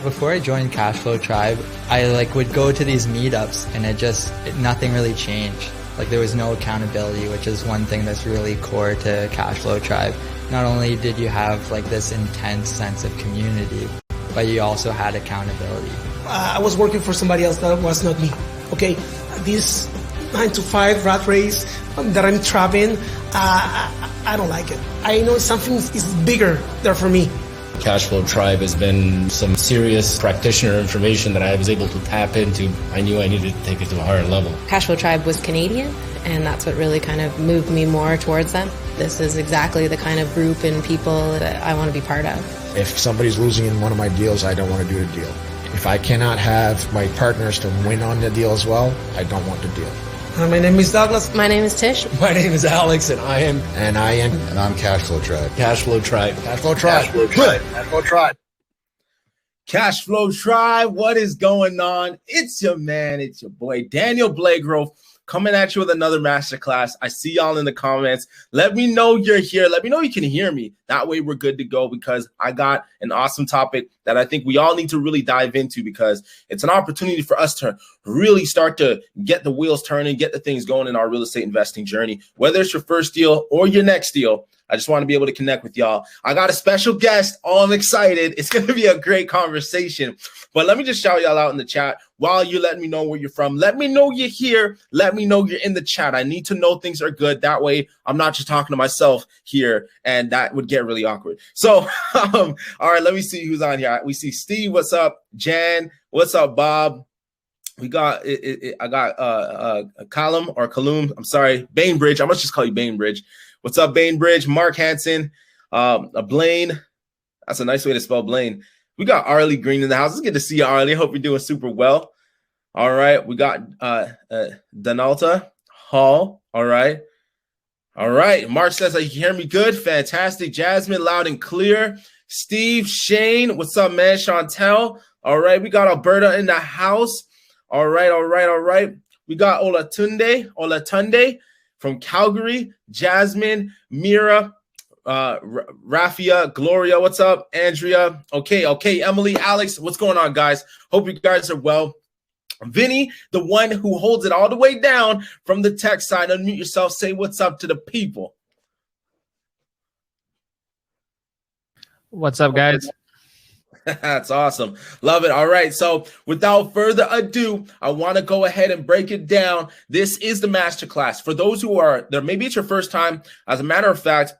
Before I joined Cashflow Tribe, I would go to these meetups and nothing really changed. There was no accountability, which is one thing that's really core to Cashflow Tribe. Not only did you have this intense sense of community, but you also had accountability. I was working for somebody else that was not me. Okay, this 9-to-5 rat race that I'm trapping, I don't like it. I know something is bigger there for me. Cashflow Tribe has been some serious practitioner information that I was able to tap into. I knew I needed to take it to a higher level. Cashflow Tribe was Canadian, and that's what really kind of moved me more towards them. This is exactly the kind of group and people that I want to be part of. If somebody's losing in one of my deals, I don't want to do the deal. If I cannot have my partners to win on the deal as well, I don't want the deal. My name is Douglas. My name is Tish. My name is Alex, and I am. And I am. And I'm Cashflow Tribe. Cashflow Tribe. Cashflow Tribe. Cashflow Tribe. Cashflow Tribe. Cashflow Tribe, what is going on? It's your man, it's your boy, Daniel Blagrove, coming at you with another masterclass. I see y'all in the comments. Let me know you're here. Let me know you can hear me. That way we're good to go, because I got an awesome topic that I think we all need to really dive into, because it's an opportunity for us to really start to get the wheels turning, get the things going in our real estate investing journey. Whether it's your first deal or your next deal, I just want to be able to connect with y'all. I got a special guest. Oh, I'm excited. It's going to be a great conversation. But let me just shout y'all out in the chat while you're letting me know where you're from. Let me know you're here. Let me know you're in the chat. I need to know things are good. That way, I'm not just talking to myself here, and that would get really awkward. So, all right, let me see who's on here. We see Steve. What's up? Jan. What's up, Bob? We got I got Callum or Callum. I'm sorry, Bainbridge. I must just call you Bainbridge. What's up, Bainbridge? Mark Hansen, Blaine. That's a nice way to spell Blaine. We got Arlie Green in the house. It's good to see you, Arlie. Hope you're doing super well. All right. We got Donalta Hall. All right. All right. Mark says, you hear me good? Fantastic. Jasmine, loud and clear. Steve, Shane. What's up, man? Chantel. All right. We got Alberta in the house. All right. All right. All right. We got Olatunde from Calgary. Jasmine, Mira, Rafia, Gloria, what's up? Andrea, okay, Emily, Alex, what's going on, guys? Hope you guys are well. Vinny, the one who holds it all the way down from the tech side, unmute yourself, say what's up to the people. What's up, guys? That's awesome. Love it. All right. So without further ado, I want to go ahead and break it down. This is the masterclass. For those who are there, maybe it's your first time. As a matter of fact,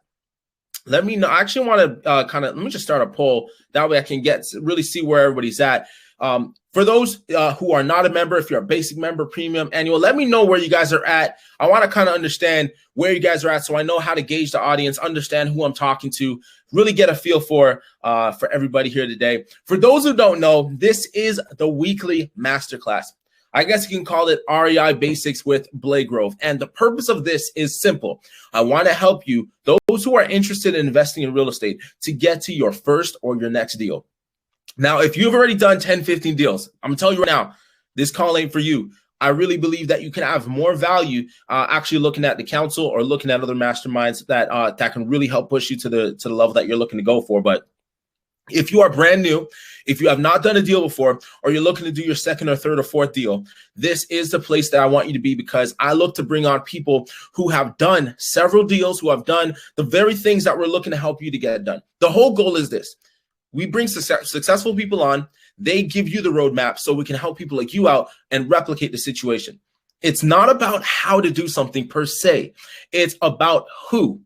let me know. I actually want to let me just start a poll. That way I can really see where everybody's at. For those who are not a member, if you're a basic member, premium, annual, let me know where you guys are at. I want to kind of understand where you guys are at, so I know how to gauge the audience, understand who I'm talking to, really get a feel for everybody here today. For those who don't know, this is the weekly masterclass. I guess you can call it REI Basics with Blagrove. And the purpose of this is simple. I want to help you, those who are interested in investing in real estate, to get to your first or your next deal. Now, if you've already done 10, 15 deals, I'm going to tell you right now, this call ain't for you. I really believe that you can have more value actually looking at the council or looking at other masterminds that can really help push you to the level that you're looking to go for. But if you are brand new, if you have not done a deal before, or you're looking to do your second or third or fourth deal, this is the place that I want you to be, because I look to bring on people who have done several deals, who have done the very things that we're looking to help you to get done. The whole goal is this. We bring successful people on. They give you the roadmap so we can help people like you out and replicate the situation. It's not about how to do something per se. It's about who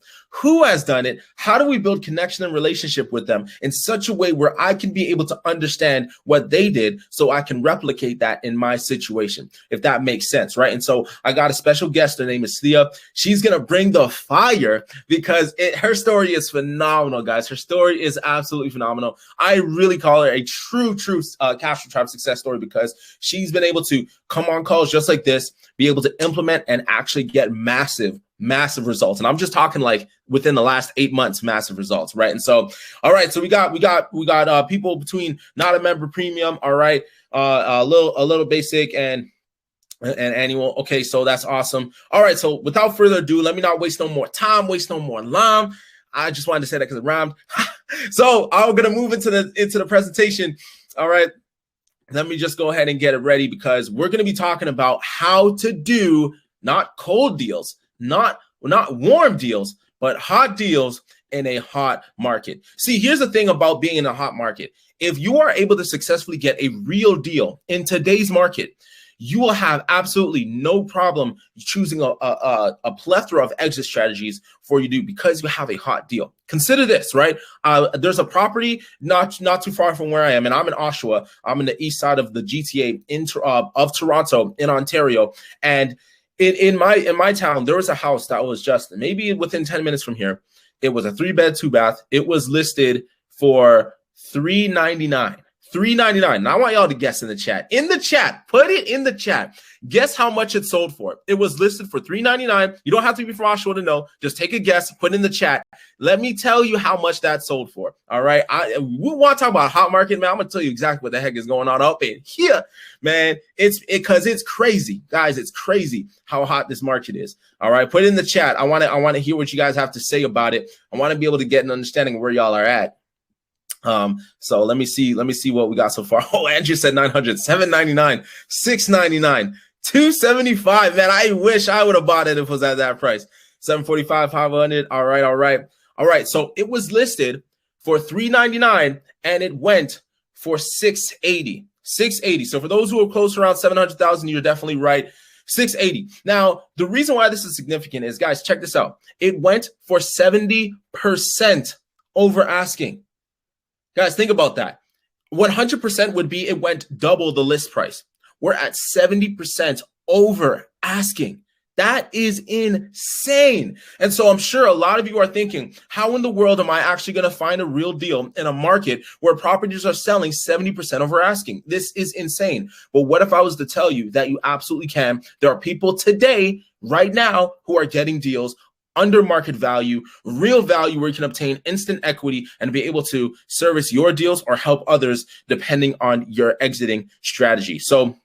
has done it. How do we build connection and relationship with them in such a way where I can be able to understand what they did so I can replicate that in my situation, if that makes sense, right? And so I got a special guest. Her name is Thia. She's going to bring the fire, because her story is phenomenal, guys. Her story is absolutely phenomenal. I really call her a true Cashflow Tribe success story, because she's been able to come on calls just like this, be able to implement and actually get massive results. And I'm just talking like within the last 8 months, massive results, right? And so, all right, so we got people between not a member, premium, all right, a little basic and annual. Okay, so that's awesome. All right, so without further ado, let me not waste no more time, waste no more time. I just wanted to say that because it rhymed. So I'm gonna move into the presentation. All right. Let me just go ahead and get it ready because we're going to be talking about how to do not cold deals, not warm deals, but hot deals in a hot market. See, here's the thing about being in a hot market. If you are able to successfully get a real deal in today's market, you will have absolutely no problem choosing a plethora of exit strategies for you to do because you have a hot deal. Consider this, right? There's a property not too far from where I am, and I'm in Oshawa. I'm in the east side of the GTA of Toronto in Ontario, and in my town there was a house that was just maybe within 10 minutes from here. It was a 3-bed, 2-bath. It was listed for $399. $399. Now I want y'all to guess in the chat. In the chat, put it in the chat. Guess how much it sold for. It was listed for $399. You don't have to be from Oshawa to know. Just take a guess, put it in the chat. Let me tell you how much that sold for. All right. We want to talk about hot market, man. I'm gonna tell you exactly what the heck is going on up in here, man. Because it's crazy, guys. It's crazy how hot this market is. All right. Put it in the chat. I want to hear what you guys have to say about it. I want to be able to get an understanding of where y'all are at. So let me see what we got so far. Oh, Andrew said 900, 799, 699, 275. Man, I wish I would have bought it if it was at that price. 745, 500. All right. So it was listed for 399 and it went for 680. 680. So for those who are close around 700,000, you're definitely right. 680. Now, the reason why this is significant is, guys, check this out. It went for 70% over asking. Guys, think about that. 100% would be it went double the list price. We're at 70% over asking. That is insane. And so I'm sure a lot of you are thinking, how in the world am I actually going to find a real deal in a market where properties are selling 70% over asking? This is insane. But what if I was to tell you that you absolutely can? There are people today, right now, who are getting deals under market value, real value where you can obtain instant equity and be able to service your deals or help others depending on your exiting strategy. So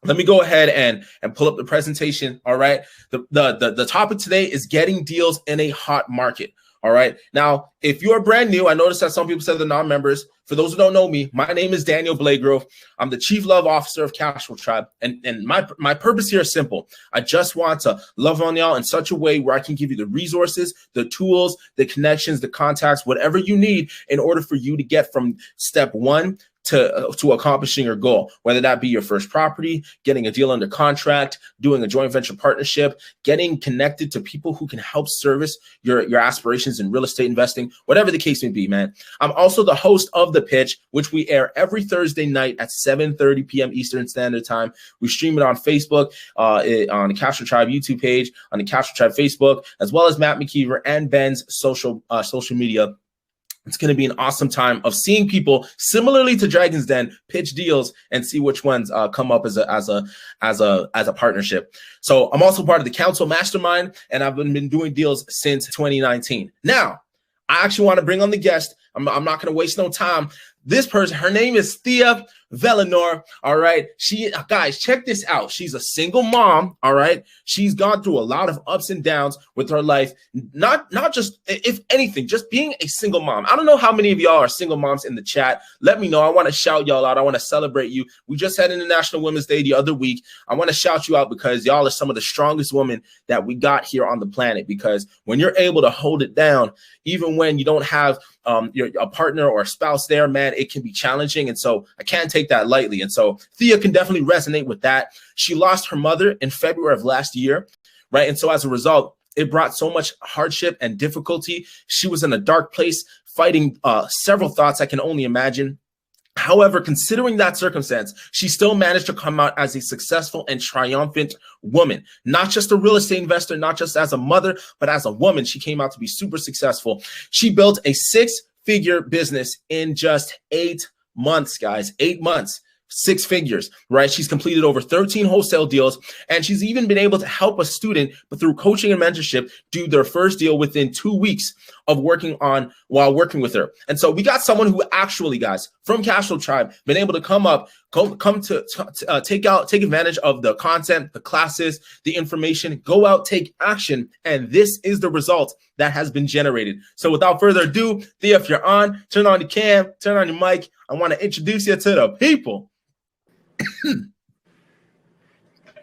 let me go ahead and pull up the presentation. All right. The topic today is getting deals in a hot market. All right. Now, if you're brand new, I noticed that some people said they're non-members. For those who don't know me, my name is Daniel Blagrove. I'm the Chief Love Officer of Cashflow Tribe. And my purpose here is simple. I just want to love on y'all in such a way where I can give you the resources, the tools, the connections, the contacts, whatever you need in order for you to get from step one to accomplishing your goal, whether that be your first property, getting a deal under contract, doing a joint venture partnership, getting connected to people who can help service your aspirations in real estate investing, whatever the case may be, man. I'm also the host of The Pitch, which we air every Thursday night at 7:30 p.m. Eastern Standard Time. We stream it on Facebook, on the Cashflow Tribe YouTube page, on the Cashflow Tribe Facebook, as well as Matt McKeever and Ben's social media. It's going to be an awesome time of seeing people similarly to Dragon's Den pitch deals and see which ones come up as a partnership. So I'm also part of the Council Mastermind, and I've been doing deals since 2019. Now, I actually want to bring on the guest. I'm not going to waste no time. This person, her name is Thia Velinor. All right. Guys, check this out. She's a single mom. All right. She's gone through a lot of ups and downs with her life. Not just, if anything, just being a single mom. I don't know how many of y'all are single moms in the chat. Let me know. I want to shout y'all out. I want to celebrate you. We just had International Women's Day the other week. I want to shout you out because y'all are some of the strongest women that we got here on the planet, because when you're able to hold it down, even when you don't have a partner or a spouse there, man, it can be challenging. And so I can't take that lightly. And so Thia can definitely resonate with that. She lost her mother in February of last year, right? And so as a result, it brought so much hardship and difficulty. She was in a dark place, fighting several thoughts I can only imagine. However, considering that circumstance, she still managed to come out as a successful and triumphant woman, not just a real estate investor, not just as a mother, but as a woman. She came out to be super successful. She built a 6-figure business in just 8 months, guys, 8 months. 6 figures, right? She's completed over 13 wholesale deals, and she's even been able to help a student, but through coaching and mentorship, do their first deal within 2 weeks. of working with her. And so we got someone who actually, guys, from Cashflow Tribe, been able to come to take advantage of the content, the classes, the information, go out, take action, and this is the result that has been generated. So without further ado, Thia, if you're on, turn on your cam, turn on your mic. I want to introduce you to the people.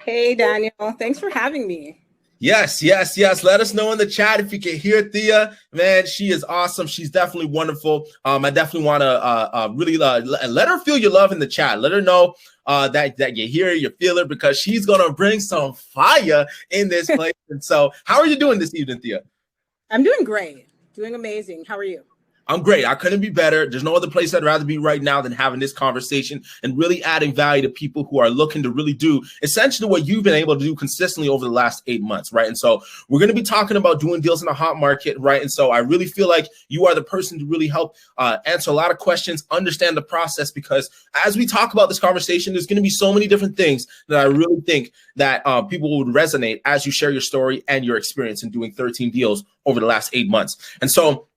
Hey, Daniel. Thanks for having me. Yes. Let us know in the chat if you can hear Thia. Man, she is awesome. She's definitely wonderful. I definitely want to really let her feel your love in the chat. Let her know that you hear her, you feel her, because she's going to bring some fire in this place. And so how are you doing this evening, Thia? I'm doing great. Doing amazing. How are you? I'm great. I couldn't be better. There's no other place I'd rather be right now than having this conversation and really adding value to people who are looking to really do essentially what you've been able to do consistently over the last 8 months, right? And so we're going to be talking about doing deals in the hot market, right? And so I really feel like you are the person to really help answer a lot of questions, understand the process, because as we talk about this conversation, there's going to be so many different things that I really think that people would resonate as you share your story and your experience in doing 13 deals over the last 8 months. And so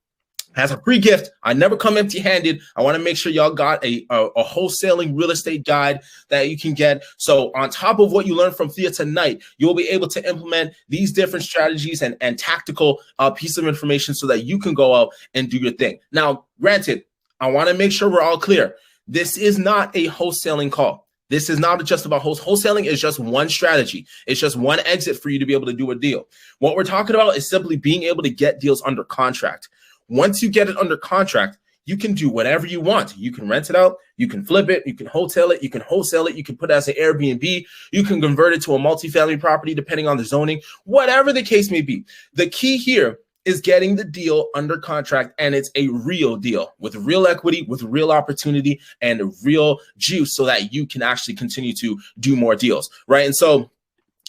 as a free gift, I never come empty-handed. I want to make sure y'all got a wholesaling real estate guide that you can get. So on top of what you learned from Thia tonight, you'll be able to implement these different strategies and tactical piece of information so that you can go out and do your thing. Now, granted, I want to make sure we're all clear. This is not a wholesaling call. This is not just about wholesaling. Is just one strategy. It's just one exit for you to be able to do a deal. What we're talking about is simply being able to get deals under contract. Once you get it under contract, you can do whatever you want. You can rent it out, you can flip it, you can hotel it, you can wholesale it, you can put it as an Airbnb, you can convert it to a multifamily property depending on the zoning, whatever the case may be. The key here is getting the deal under contract, and it's a real deal with real equity, with real opportunity, and real juice so that you can actually continue to do more deals, right? And so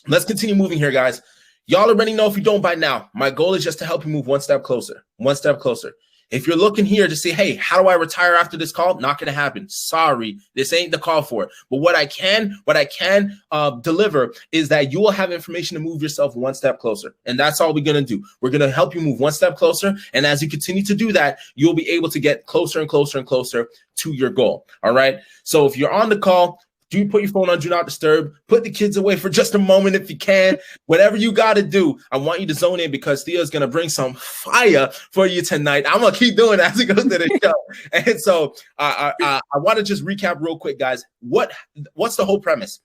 let's continue moving here, guys. Y'all already know, if you don't by now, my goal is just to help you move one step closer, one step closer. If you're looking here to say, hey, how do I retire after this call? Not going to happen. Sorry, this ain't the call for it. But what I can deliver is that you will have information to move yourself one step closer. And that's all we're going to do. We're going to help you move one step closer. And as you continue to do that, you'll be able to get closer and closer and closer to your goal. All right. So if you're on the call, do put your phone on Do Not Disturb. Put the kids away for just a moment if you can. Whatever you got to do, I want you to zone in, because Thia is going to bring some fire for you tonight. I'm going to keep doing that as it goes to the show. And so I want to just recap real quick, guys. What's the whole premise?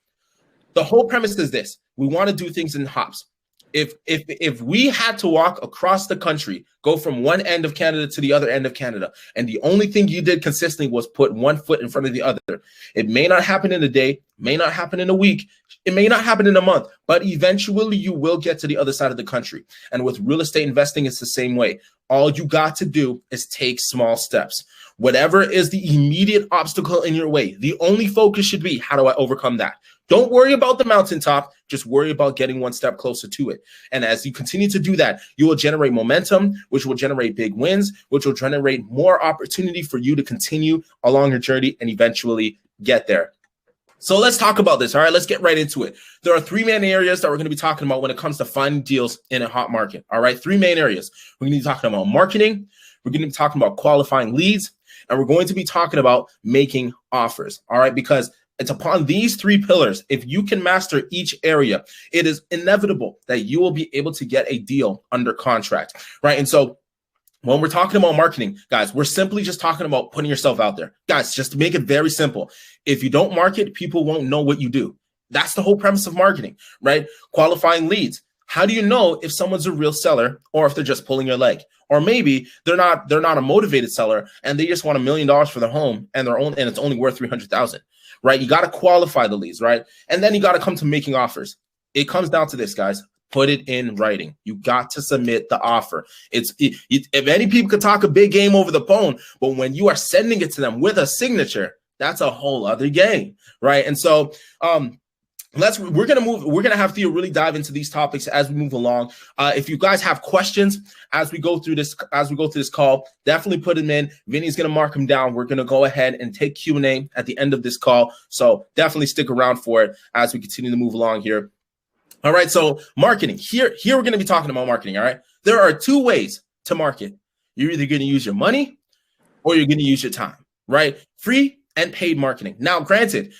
The whole premise is this. We want to do things in hops. If we had to walk across the country, go from one end of Canada to the other end of Canada, and the only thing you did consistently was put one foot in front of the other, it may not happen in a day, may not happen in a week, it may not happen in a month, but eventually you will get to the other side of the country. And with real estate investing, it's the same way. All you got to do is take small steps. Whatever is the immediate obstacle in your way, the only focus should be, how do I overcome that? Don't worry about the mountaintop. Just worry about getting one step closer to it. And as you continue to do that, you will generate momentum, which will generate big wins, which will generate more opportunity for you to continue along your journey and eventually get there. So let's talk about this. All right, let's get right into it. There are three main areas that we're going to be talking about when it comes to finding deals in a hot market. All right, three main areas. We're going to be talking about marketing. We're going to be talking about qualifying leads, and we're going to be talking about making offers. All right, because it's upon these three pillars, if you can master each area, it is inevitable that you will be able to get a deal under contract, right? And so when we're talking about marketing, guys, we're simply just talking about putting yourself out there. Guys, just to make it very simple. If you don't market, people won't know what you do. That's the whole premise of marketing, right? Qualifying leads. How do you know if someone's a real seller or if they're just pulling your leg? Or maybe they're not a motivated seller and they just want $1 million for their home and it's only worth $300,000, right? You got to qualify the leads, right? And then you got to come to making offers. It comes down to this, guys. Put it in writing. You got to submit the offer. If any people could talk a big game over the phone, but when you are sending it to them with a signature, that's a whole other game, right? And so we're gonna have Thia really dive into these topics as we move along. If you guys have questions as we go through this call, definitely put them in. Vinny's gonna mark them down. We're gonna go ahead and take Q&A at the end of this call, so definitely stick around for it as we continue to move along here. All right, so marketing. Here we're going to be talking about marketing, all right? There are two ways to market. You're either going to use your money or you're going to use your time, right? Free and paid marketing. Now, granted,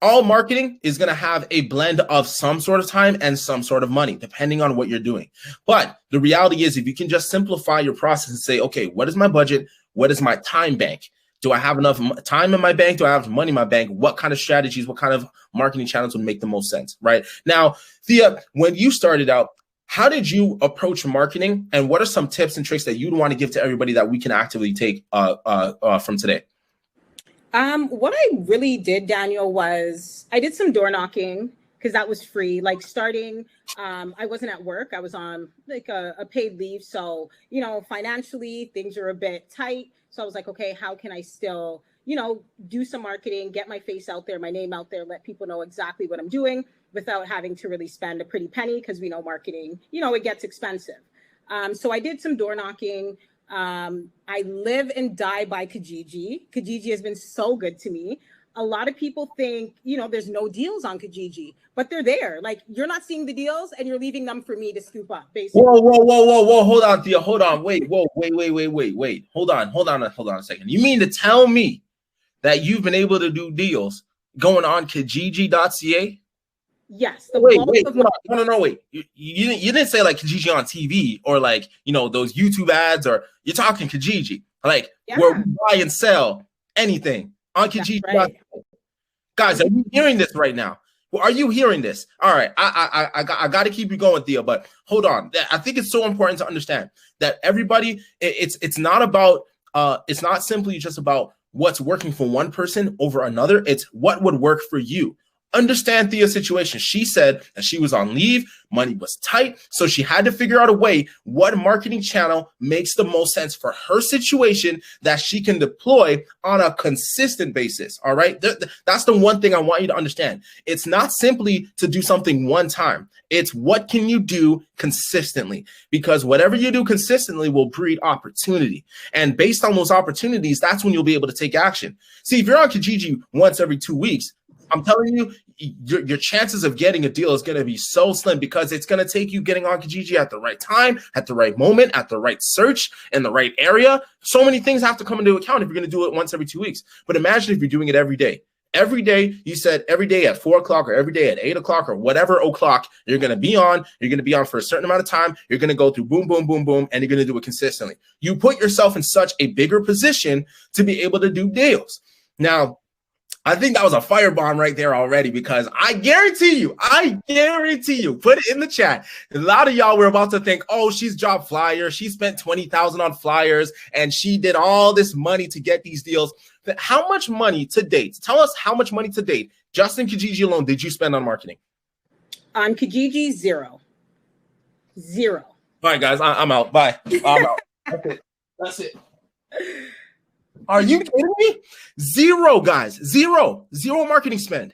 all marketing is going to have a blend of some sort of time and some sort of money, depending on what you're doing. But the reality is, if you can just simplify your process and say, okay, what is my budget? What is my time bank? Do I have enough time in my bank? Do I have money in my bank? What kind of strategies, what kind of marketing channels would make the most sense, right? Now, Thia, when you started out, how did you approach marketing, and what are some tips and tricks that you'd want to give to everybody that we can actively take from today? What I really did, Daniel, was I did some door knocking because that was free. Like starting, I wasn't at work. I was on like a paid leave. So, you know, financially things are a bit tight. So I was like, okay, how can I still, you know, do some marketing, get my face out there, my name out there, let people know exactly what I'm doing without having to really spend a pretty penny, because we know marketing, you know, it gets expensive. So I did some door knocking. I live and die by Kijiji. Kijiji has been so good to me. A lot of people think, you know, there's no deals on Kijiji, but they're there. Like, you're not seeing the deals and you're leaving them for me to scoop up, basically. Whoa. Hold on, Thea. Hold on. Wait. Hold on a second. You mean to tell me that you've been able to do deals going on Kijiji.ca? Yes. No, wait. You didn't say like Kijiji on TV or like, you know, those YouTube ads, or you're talking Kijiji, like where we buy and sell anything on Kijiji. Right. Guys, are you hearing this right now? Well, are you hearing this? All right. I got to keep you going, Thea, but hold on. I think it's so important to understand that everybody, it's not about, it's not simply just about what's working for one person over another. It's what would work for you. Understand Thea's situation. She said that she was on leave, money was tight, so she had to figure out a way what marketing channel makes the most sense for her situation that she can deploy on a consistent basis. All right. That's the one thing I want you to understand. It's not simply to do something one time. It's what can you do consistently, because whatever you do consistently will breed opportunity. And based on those opportunities, that's when you'll be able to take action. See, if you're on Kijiji once every 2 weeks, I'm telling you, your chances of getting a deal is going to be so slim, because it's going to take you getting on Kijiji at the right time, at the right moment, at the right search, in the right area. So many things have to come into account if you're going to do it once every 2 weeks. But imagine if you're doing it every day. Every day, you said every day at 4 o'clock, or every day at 8 o'clock, or whatever o'clock you're going to be on. You're going to be on for a certain amount of time. You're going to go through boom, boom, boom, boom, and you're going to do it consistently. You put yourself in such a bigger position to be able to do deals. Now, I think that was a firebomb right there already, because I guarantee you, put it in the chat. A lot of y'all were about to think, oh, she's dropped flyers. She spent $20,000 on flyers and she did all this money to get these deals. How much money to date? Tell us how much money to date, just in Kijiji alone, did you spend on marketing? On Kijiji, zero. All right, guys, I'm out. Bye. I'm out. That's it. Are you kidding me? Zero, guys. Zero marketing spend.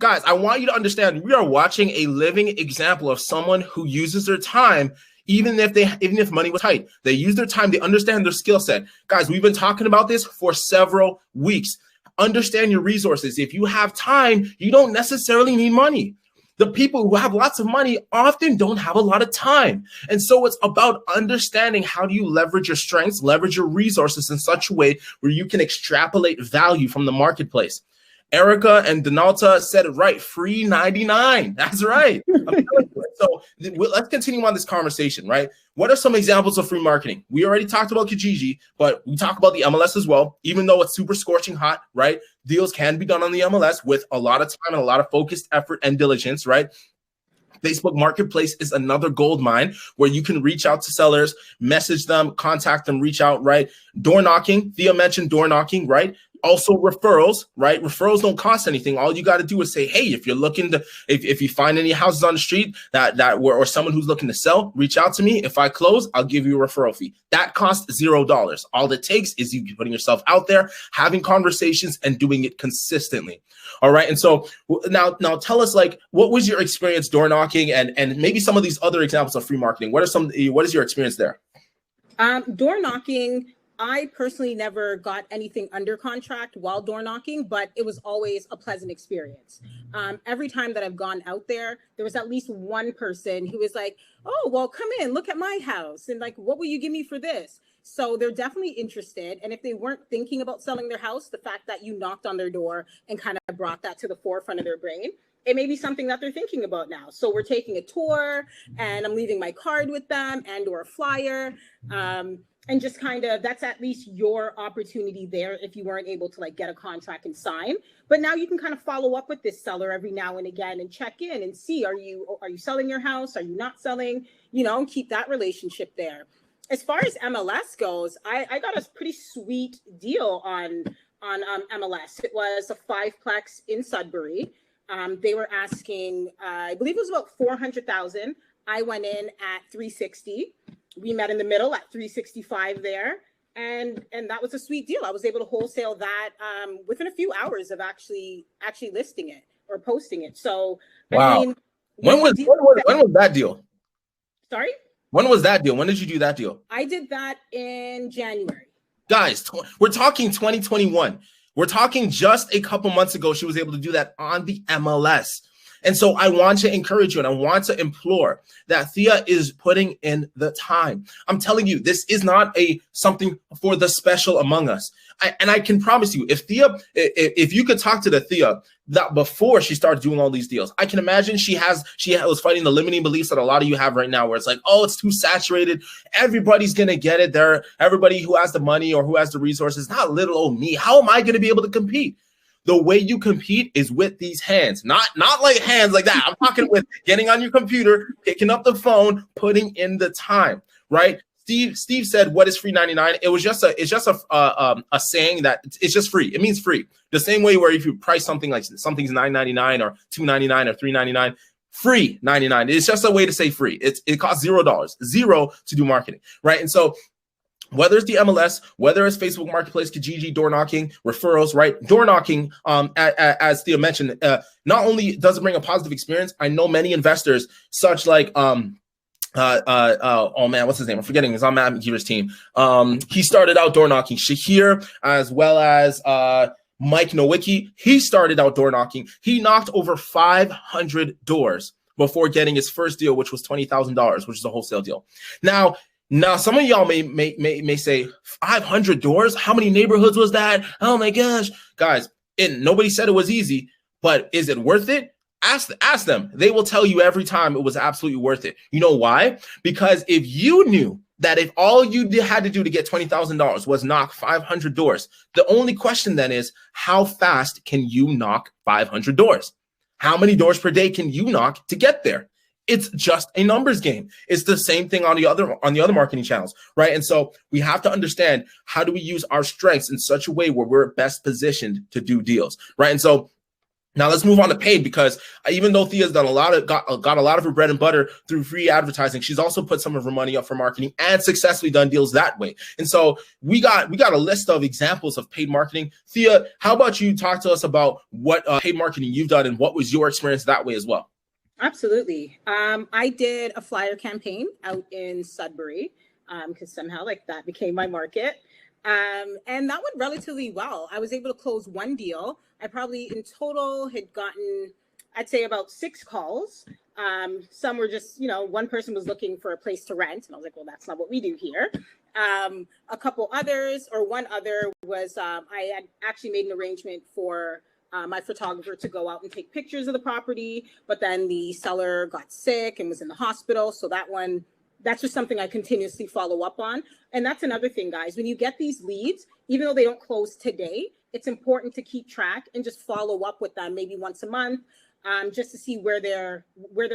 Guys, I want you to understand, we are watching a living example of someone who uses their time, even if money was tight. They use their time, they understand their skill set. Guys, we've been talking about this for several weeks. Understand your resources. If you have time, you don't necessarily need money. The people who have lots of money often don't have a lot of time. And so it's about understanding how do you leverage your strengths, leverage your resources in such a way where you can extrapolate value from the marketplace. Erica and Donalta said it right, free 99. That's right. So let's continue on this conversation, right? What are some examples of free marketing? We already talked about Kijiji, but we talk about the MLS as well. Even though it's super scorching hot, right? Deals can be done on the MLS with a lot of time and a lot of focused effort and diligence, right? Facebook Marketplace is another gold mine where you can reach out to sellers, message them, contact them, reach out, right? Door knocking. Thea mentioned door knocking, right? Also referrals, right? Referrals don't cost anything. All you got to do is say, hey, if you're looking to, if you find any houses on the street or someone who's looking to sell, reach out to me. If I close, I'll give you a referral fee. That costs $0. All it takes is you putting yourself out there, having conversations, and doing it consistently. All right. And so now tell us, like, what was your experience door knocking and maybe some of these other examples of free marketing? What is your experience there? Door knocking, I personally never got anything under contract while door knocking, but it was always a pleasant experience. Every time that I've gone out there, there was at least one person who was like, oh, well, come in, look at my house. And like, what will you give me for this? So they're definitely interested. And if they weren't thinking about selling their house, the fact that you knocked on their door and kind of brought that to the forefront of their brain, it may be something that they're thinking about now. So we're taking a tour, and I'm leaving my card with them and or a flyer. And just kind of, that's at least your opportunity there if you weren't able to like get a contract and sign. But now you can kind of follow up with this seller every now and again and check in and see, are you selling your house? Are you not selling? You know, and keep that relationship there. As far as MLS goes, I got a pretty sweet deal on MLS. It was a 5-plex in Sudbury. They were asking, I believe it was about $400,000. I went in at 360. We met in the middle at 365 there, and that was a sweet deal. I was able to wholesale that within a few hours of actually listing it or posting it. So, wow. I mean, when was that deal? Sorry? When was that deal? When did you do that deal? I did that in January. Guys, we're talking 2021. We're talking just a couple months ago. She was able to do that on the MLS. And so I want to encourage you and I want to implore that Thia is putting in the time. I'm telling you, this is not something for the special among us. And I can promise you, if you could talk to the Thia that before she started doing all these deals, I can imagine she was fighting the limiting beliefs that a lot of you have right now, where it's like, oh, it's too saturated. Everybody's going to get it there. Everybody who has the money or who has the resources, not little old me. How am I going to be able to compete? The way you compete is with these hands, not like hands like that. I'm talking with getting on your computer, picking up the phone, putting in the time, right? Steve said, "What is free 99?" It's just a saying that it's just free. It means free. The same way where if you price something like something's $9.99 or $2.99 or $3.99, free 99. It's just a way to say free. It costs $0 to do marketing, right? And so, whether it's the MLS, whether it's Facebook Marketplace, Kijiji, door knocking, referrals, right? Door knocking, as Thia mentioned, not only does it bring a positive experience, I know many investors, such like, oh man, what's his name? I'm forgetting. He's on Matt McGeever's team. He started out door knocking. Shahir, as well as Mike Nowicki, he started out door knocking. He knocked over 500 doors before getting his first deal, which was $20,000, which is a wholesale deal. Now, some of y'all may say, 500 doors? How many neighborhoods was that? Oh my gosh. Guys, nobody said it was easy, but is it worth it? Ask them. They will tell you every time it was absolutely worth it. You know why? Because if you knew that if all you had to do to get $20,000 was knock 500 doors, the only question then is, how fast can you knock 500 doors? How many doors per day can you knock to get there? It's just a numbers game. It's the same thing on the other marketing channels, right? And so we have to understand, how do we use our strengths in such a way where we're best positioned to do deals, right? And so now let's move on to paid, because even though Thia's done got a lot of her bread and butter through free advertising, she's also put some of her money up for marketing and successfully done deals that way. And so we got a list of examples of paid marketing. Thia, how about you talk to us about what paid marketing you've done and what was your experience that way as well? Absolutely. I did a flyer campaign out in Sudbury because somehow like that became my market. And that went relatively well. I was able to close one deal. I probably in total had gotten, I'd say about 6 calls. Some were just, one person was looking for a place to rent. And I was like, well, that's not what we do here. A couple others, or one other was, I had actually made an arrangement for my photographer to go out and take pictures of the property, but then the seller got sick and was in the hospital. So that's just something I continuously follow up on. And that's another thing, guys, when you get these leads, even though they don't close today, it's important to keep track and just follow up with them maybe once a month, just to see where their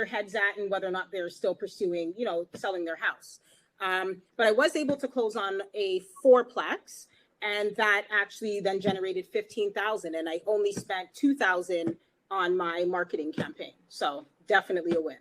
head's at and whether or not they're still pursuing, selling their house. But I was able to close on a 4-plex. And that actually then generated $15,000, and I only spent $2,000 on my marketing campaign. So definitely a win.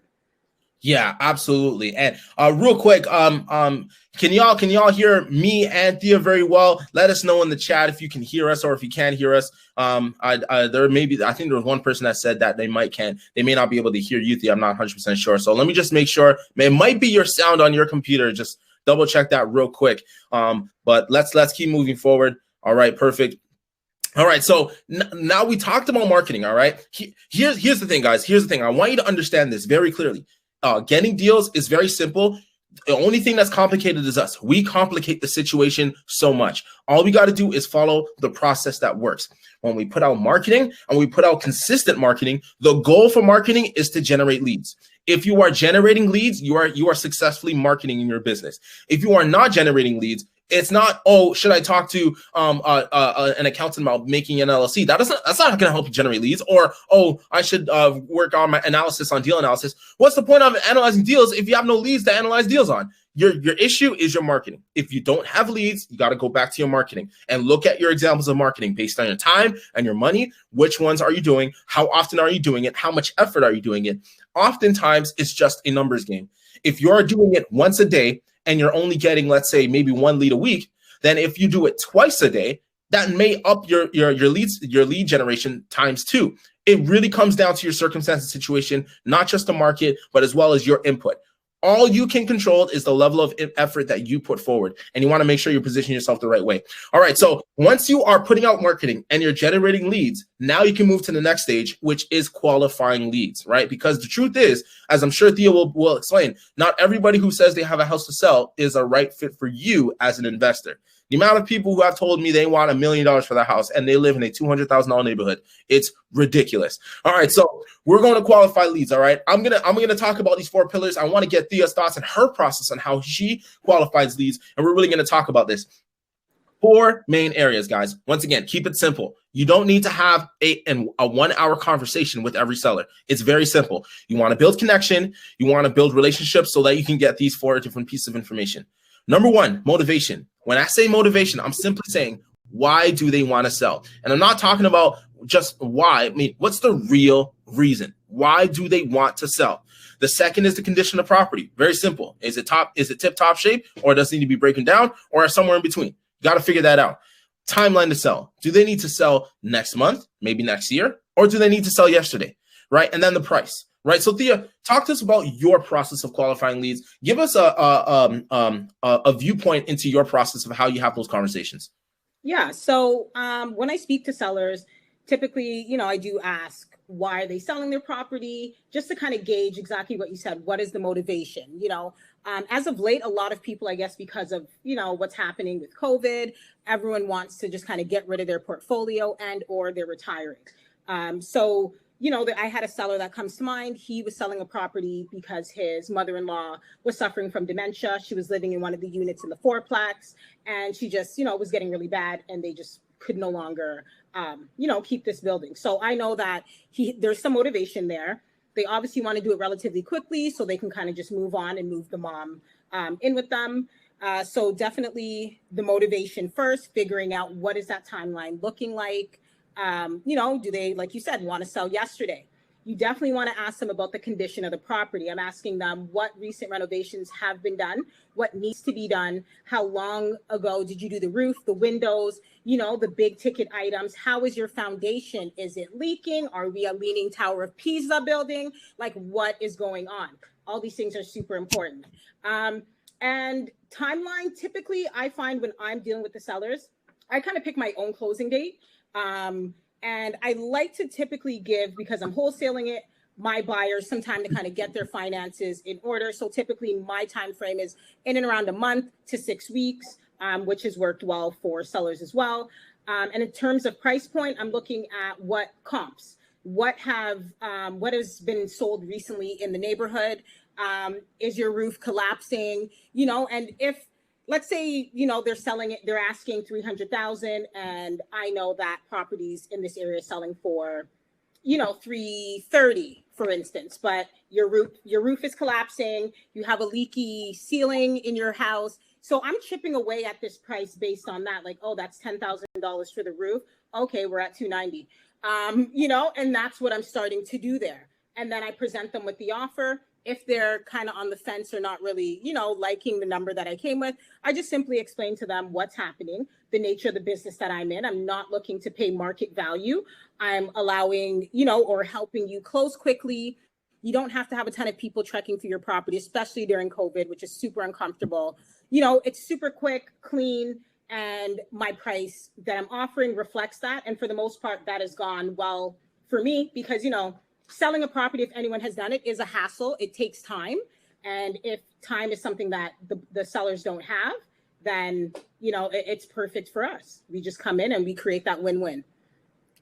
Yeah, absolutely. And real quick, can y'all hear me and Thia very well? Let us know in the chat if you can hear us or if you can't hear us. I think there was one person that said that they may not be able to hear you, Thia. I'm not 100% sure. So let me just make sure. It might be your sound on your computer. Just double check that real quick. But let's keep moving forward. All right, perfect. All right, so now we talked about marketing. All right, here's the thing, guys. Here's the thing. I want you to understand this very clearly. Getting deals is very simple. The only thing that's complicated is us. We complicate the situation so much. All we got to do is follow the process that works. When we put out marketing and we put out consistent marketing, the goal for marketing is to generate leads. If you are generating leads, you are successfully marketing in your business. If you are not generating leads, it's not, oh, should I talk to an accountant about making an LLC? That's not going to help you generate leads. Or, oh, I should work on my analysis on deal analysis. What's the point of analyzing deals if you have no leads to analyze deals on? Your issue is your marketing. If you don't have leads, you got to go back to your marketing and look at your examples of marketing based on your time and your money. Which ones are you doing? How often are you doing it? How much effort are you doing it? Oftentimes, it's just a numbers game. If you're doing it once a day, and you're only getting, let's say, maybe 1 lead a week, then if you do it twice a day, that may up your lead generation times 2. It really comes down to your circumstance and situation, not just the market, but as well as your input. All you can control is the level of effort that you put forward, and you want to make sure you position yourself the right way. All right, so once you are putting out marketing and you're generating leads, now you can move to the next stage, which is qualifying leads, right? Because the truth is, as I'm sure Thia will explain, not everybody who says they have a house to sell is a right fit for you as an investor. The amount of people who have told me they want $1 million for their house and they live in a $200,000 neighborhood, it's ridiculous. All right, so we're going to qualify leads. All right, I'm gonna talk about these 4 pillars. I want to get Thia's thoughts and her process on how she qualifies leads, and we're really going to talk about this. 4 main areas, guys. Once again, keep it simple. You don't need to have a 1-hour conversation with every seller. It's very simple. You want to build connection. You want to build relationships so that you can get these 4 different pieces of information. Number 1, motivation. When I say motivation, I'm simply saying, why do they want to sell? And I'm not talking about just why. I mean, what's the real reason? Why do they want to sell? The second is the condition of property. Very simple. Is it tip-top shape, or does it need to be breaking down, or somewhere in between? You got to figure that out. Timeline to sell. Do they need to sell next month, maybe next year, or do they need to sell yesterday, right? And then the price, right? So Thia, talk to us about your process of qualifying leads. Give us a viewpoint into your process of how you have those conversations. Yeah. So when I speak to sellers, typically, I do ask, why are they selling their property? Just to kind of gauge exactly what you said. What is the motivation? As of late, a lot of people, I guess, because of, what's happening with COVID, everyone wants to just kind of get rid of their portfolio and or they're retiring. I had a seller that comes to mind. He was selling a property because his mother-in-law was suffering from dementia. She was living in one of the units in the fourplex, and she just, was getting really bad, and they just could no longer, keep this building. So I know that there's some motivation there. They obviously want to do it relatively quickly so they can kind of just move on and move the mom in with them. So definitely the motivation first, figuring out what is that timeline looking like. Do they, like you said, want to sell yesterday? You definitely want to ask them about the condition of the property. I'm asking them what recent renovations have been done, what needs to be done, how long ago did you do the roof, the windows, the big ticket items. How is your foundation? Is it leaking? Are we a Leaning Tower of Pisa building? Like, what is going on? All these things are super important. And timeline, typically I find when I'm dealing with the sellers, I kind of pick my own closing date. And I like to typically give, because I'm wholesaling it, my buyers some time to kind of get their finances in order. So typically my time frame is in and around a month to 6 weeks, which has worked well for sellers as well. And in terms of price point, I'm looking at what comps, what has been sold recently in the neighborhood. Is your roof collapsing? And if, let's say, they're selling it, they're asking $300,000, and I know that properties in this area are selling for, $330,000, for instance, but your roof is collapsing, you have a leaky ceiling in your house. So I'm chipping away at this price based on that, like, oh, that's $10,000 for the roof. Okay, we're at $290,000. And that's what I'm starting to do there. And then I present them with the offer. If they're kind of on the fence or not really, liking the number that I came with, I just simply explain to them what's happening, the nature of the business that I'm in. I'm not looking to pay market value. I'm allowing, or helping you close quickly. You don't have to have a ton of people trekking through your property, especially during COVID, which is super uncomfortable. It's super quick, clean, and my price that I'm offering reflects that. And for the most part, that has gone well for me because, selling a property, if anyone has done it, is a hassle. It takes time. And if time is something that the sellers don't have, then, it's perfect for us. We just come in and we create that win-win.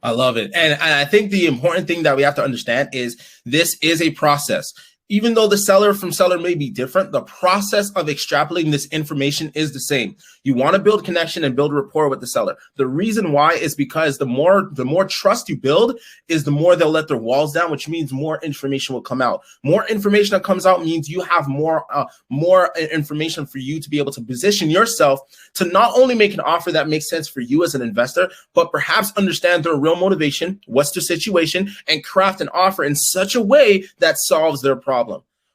I love it. And I think the important thing that we have to understand is this is a process. Even though the seller from seller may be different, the process of extrapolating this information is the same. You want to build connection and build rapport with the seller. The reason why is because the more trust you build is the more they'll let their walls down, which means more information will come out. More information that comes out means you have more information for you to be able to position yourself to not only make an offer that makes sense for you as an investor, but perhaps understand their real motivation, what's their situation, and craft an offer in such a way that solves their problem.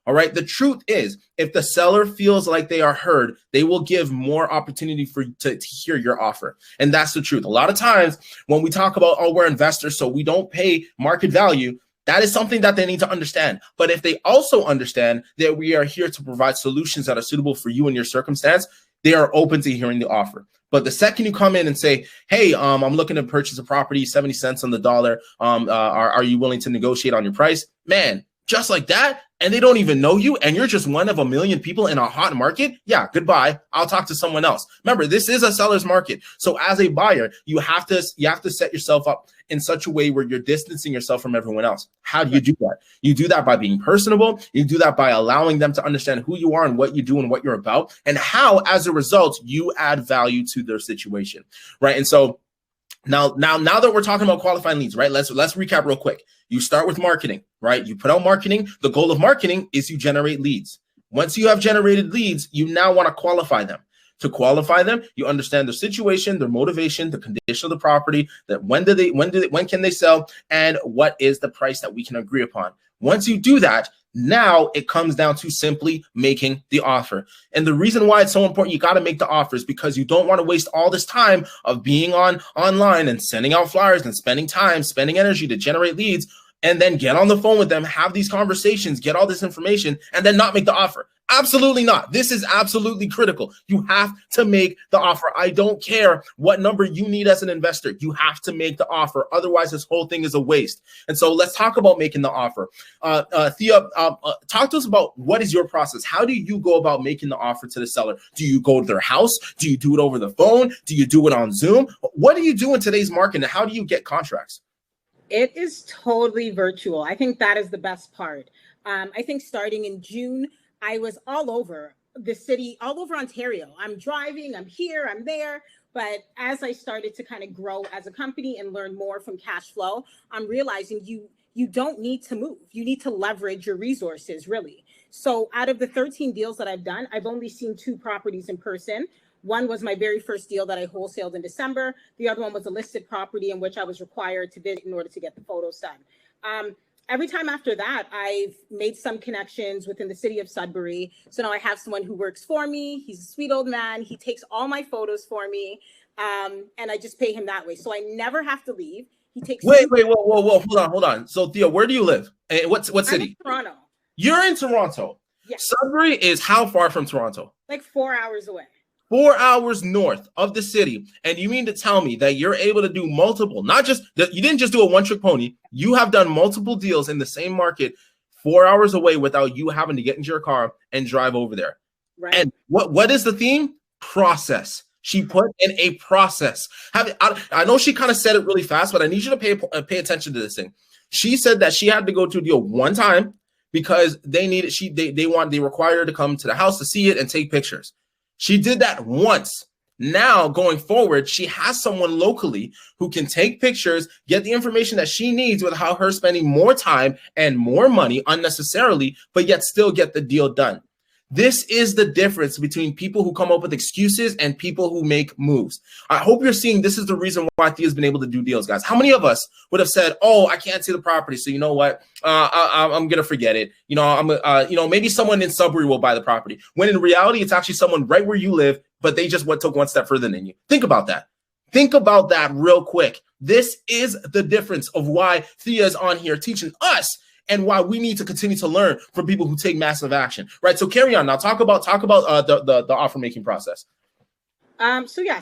All right. The truth is, if the seller feels like they are heard, they will give more opportunity for you to hear your offer. And that's the truth. A lot of times when we talk about, oh, we're investors, so we don't pay market value, that is something that they need to understand. But if they also understand that we are here to provide solutions that are suitable for you and your circumstance, they are open to hearing the offer. But the second you come in and say, hey, I'm looking to purchase a property, 70 cents on the dollar. Are you willing to negotiate on your price? Man, just like that, and they don't even know you, and you're just one of a million people in a hot market, yeah, goodbye. I'll talk to someone else. Remember, this is a seller's market. So as a buyer, you have to set yourself up in such a way where you're distancing yourself from everyone else. How do you do that? You do that by being personable. You do that by allowing them to understand who you are and what you do and what you're about, and how, as a result, you add value to their situation, right? And so now that we're talking about qualifying leads, right? Let's recap real quick. You start with marketing, right? You put out marketing. The goal of marketing is you generate leads. Once you have generated leads, you now want to qualify them. To qualify them, you understand their situation, their motivation, the condition of the property, that when can they sell, and what is the price that we can agree upon. Once you do that, now it comes down to simply making the offer. And the reason why it's so important, you got to make the offers, because you don't want to waste all this time of being online and sending out flyers and spending energy to generate leads, and then get on the phone with them, have these conversations, get all this information, and then not make the offer. Absolutely not. This is absolutely critical. You have to make the offer. I don't care what number you need as an investor. You have to make the offer. Otherwise, this whole thing is a waste. And so let's talk about making the offer. Thia, talk to us about what is your process. How do you go about making the offer to the seller? Do you go to their house? Do you do it over the phone? Do you do it on Zoom? What do you do in today's market, and how do you get contracts? It is totally virtual. I think that is the best part. I think starting in June, I was all over the city, all over Ontario. I'm driving, I'm here, I'm there. But as I started to kind of grow as a company and learn more from Cashflow, I'm realizing you don't need to move. You need to leverage your resources, really. So out of the 13 deals that I've done, I've only seen 2 properties in person. One was my very first deal that I wholesaled in December. The other one was a listed property in which I was required to visit in order to get the photos done. Every time after that, I've made some connections within the city of Sudbury. So now I have someone who works for me. He's a sweet old man. He takes all my photos for me. And I just pay him that way. So I never have to leave. He takes. Wait, whoa. Hold on. So Thia, where do you live? What city? I'm in Toronto. You're in Toronto. Yes. Sudbury is how far from Toronto? Like 4 hours away. 4 hours north of the city. And you mean to tell me that you're able to do multiple, not just, you didn't just do a one-trick pony. You have done multiple deals in the same market 4 hours away without you having to get into your car and drive over there. Right. And what is the theme? Process. She put in a process. I know she kind of said it really fast, but I need you to pay attention to this thing. She said that she had to go to a deal one time because they required her to come to the house to see it and take pictures. She did that once. Now, going forward, she has someone locally who can take pictures, get the information that she needs without her spending more time and more money unnecessarily, but yet still get the deal done. This is the difference between people who come up with excuses and people who make moves. I hope you're seeing this is the reason why Thia's been able to do deals, guys. How many of us would have said, "Oh, I can't see the property, so you know what? I'm gonna forget it. Maybe someone in Sudbury will buy the property." When in reality, it's actually someone right where you live, but they just took one step further than you. Think about that. Think about that real quick. This is the difference of why Thia is on here teaching us, and why we need to continue to learn from people who take massive action, right? So carry on now. Talk about the offer making process.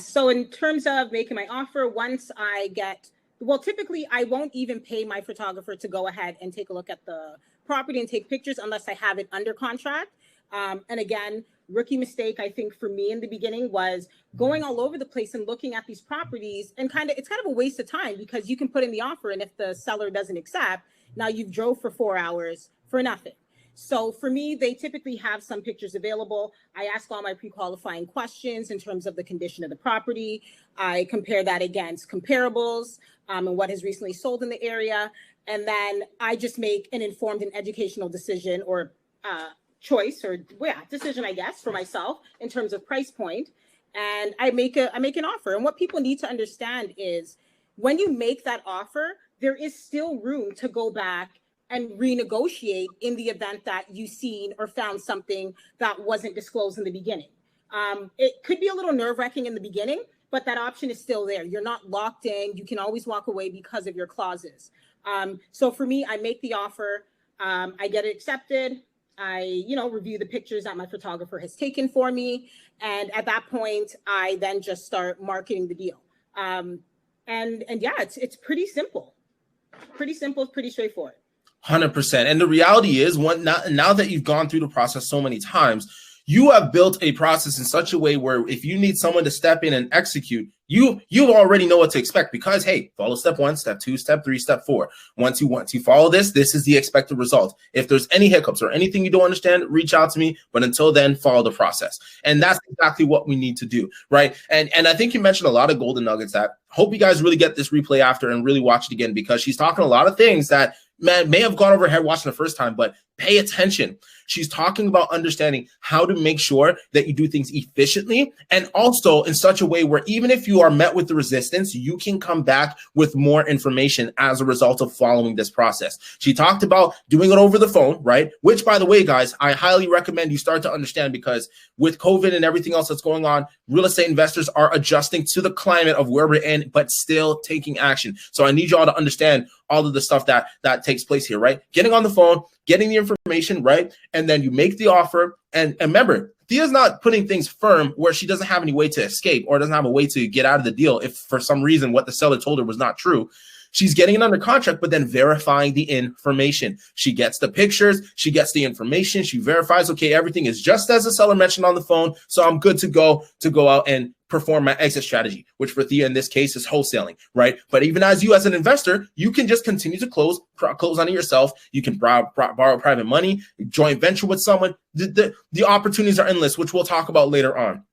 So in terms of making my offer, once I get, typically I won't even pay my photographer to go ahead and take a look at the property and take pictures unless I have it under contract. And again, rookie mistake, I think for me in the beginning was going all over the place and looking at these properties, and it's kind of a waste of time, because you can put in the offer, and if the seller doesn't accept, now you've drove for 4 hours for nothing. So for me, they typically have some pictures available. I ask all my pre-qualifying questions in terms of the condition of the property. I compare that against comparables and what has recently sold in the area. And then I just make an informed and educational decision, or decision, I guess, for myself in terms of price point. And I make an offer. And what people need to understand is, when you make that offer, there is still room to go back and renegotiate in the event that you've seen or found something that wasn't disclosed in the beginning. It could be a little nerve-wracking in the beginning, but that option is still there. You're not locked in. You can always walk away because of your clauses. So for me, I make the offer. I get it accepted. I, review the pictures that my photographer has taken for me. And at that point, I then just start marketing the deal. And yeah, it's pretty simple. Pretty simple, pretty straightforward. 100%. And the reality is, now that you've gone through the process so many times, you have built a process in such a way where if you need someone to step in and execute, you already know what to expect, because, hey, follow step 1, step 2, step 3, step 4. Once you follow this is the expected result. If there's any hiccups or anything you don't understand, reach out to me. But until then, follow the process. And that's exactly what we need to do, right? And I think you mentioned a lot of golden nuggets that hope you guys really get this replay after and really watch it again, because she's talking a lot of things that may have gone over her head watching the first time, but pay attention. She's talking about understanding how to make sure that you do things efficiently, and also in such a way where even if you are met with the resistance, you can come back with more information as a result of following this process. She talked about doing it over the phone, right? Which, by the way, guys, I highly recommend you start to understand, because with COVID and everything else that's going on, real estate investors are adjusting to the climate of where we're in, but still taking action. So I need you all to understand all of the stuff that takes place here, right? Getting on the phone, getting the information, right? And then you make the offer. And remember, Thia's not putting things firm where she doesn't have any way to escape or doesn't have a way to get out of the deal if for some reason what the seller told her was not true. She's getting it under contract, but then verifying the information. She gets the pictures, she gets the information, she verifies, okay, everything is just as the seller mentioned on the phone, so I'm good to go out and perform my exit strategy, which for Thia in this case is wholesaling, right? But even as you as an investor, you can just continue to close on it yourself. You can borrow private money, joint venture with someone. The opportunities are endless, which we'll talk about later on.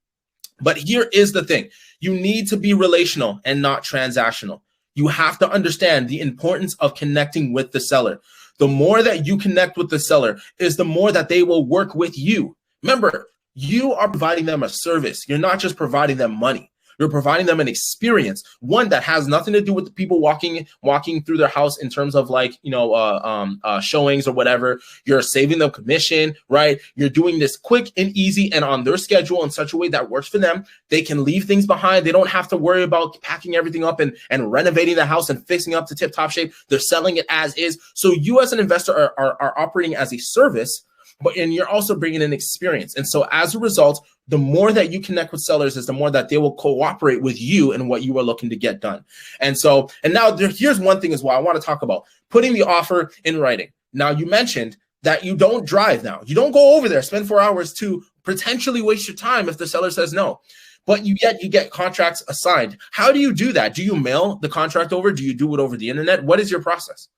But here is the thing. You need to be relational and not transactional. You have to understand the importance of connecting with the seller. The more that you connect with the seller is the more that they will work with you. Remember, you are providing them a service. You're not just providing them money. You're providing them an experience, one that has nothing to do with the people walking through their house in terms of showings or whatever. You're saving them commission, right? You're doing this quick and easy and on their schedule in such a way that works for them. They can leave things behind. They don't have to worry about packing everything up and renovating the house and fixing up to tip-top shape. They're selling it as is. So you as an investor are operating as a service, and you're also bringing in experience. And so as a result, the more that you connect with sellers is the more that they will cooperate with you in what you are looking to get done. And now here's one thing as well I want to talk about: putting the offer in writing. Now, you mentioned that you don't drive now. You don't go over there, spend 4 hours to potentially waste your time if the seller says no. But you get contracts assigned. How do you do that? Do you mail the contract over? Do you do it over the internet? What is your process?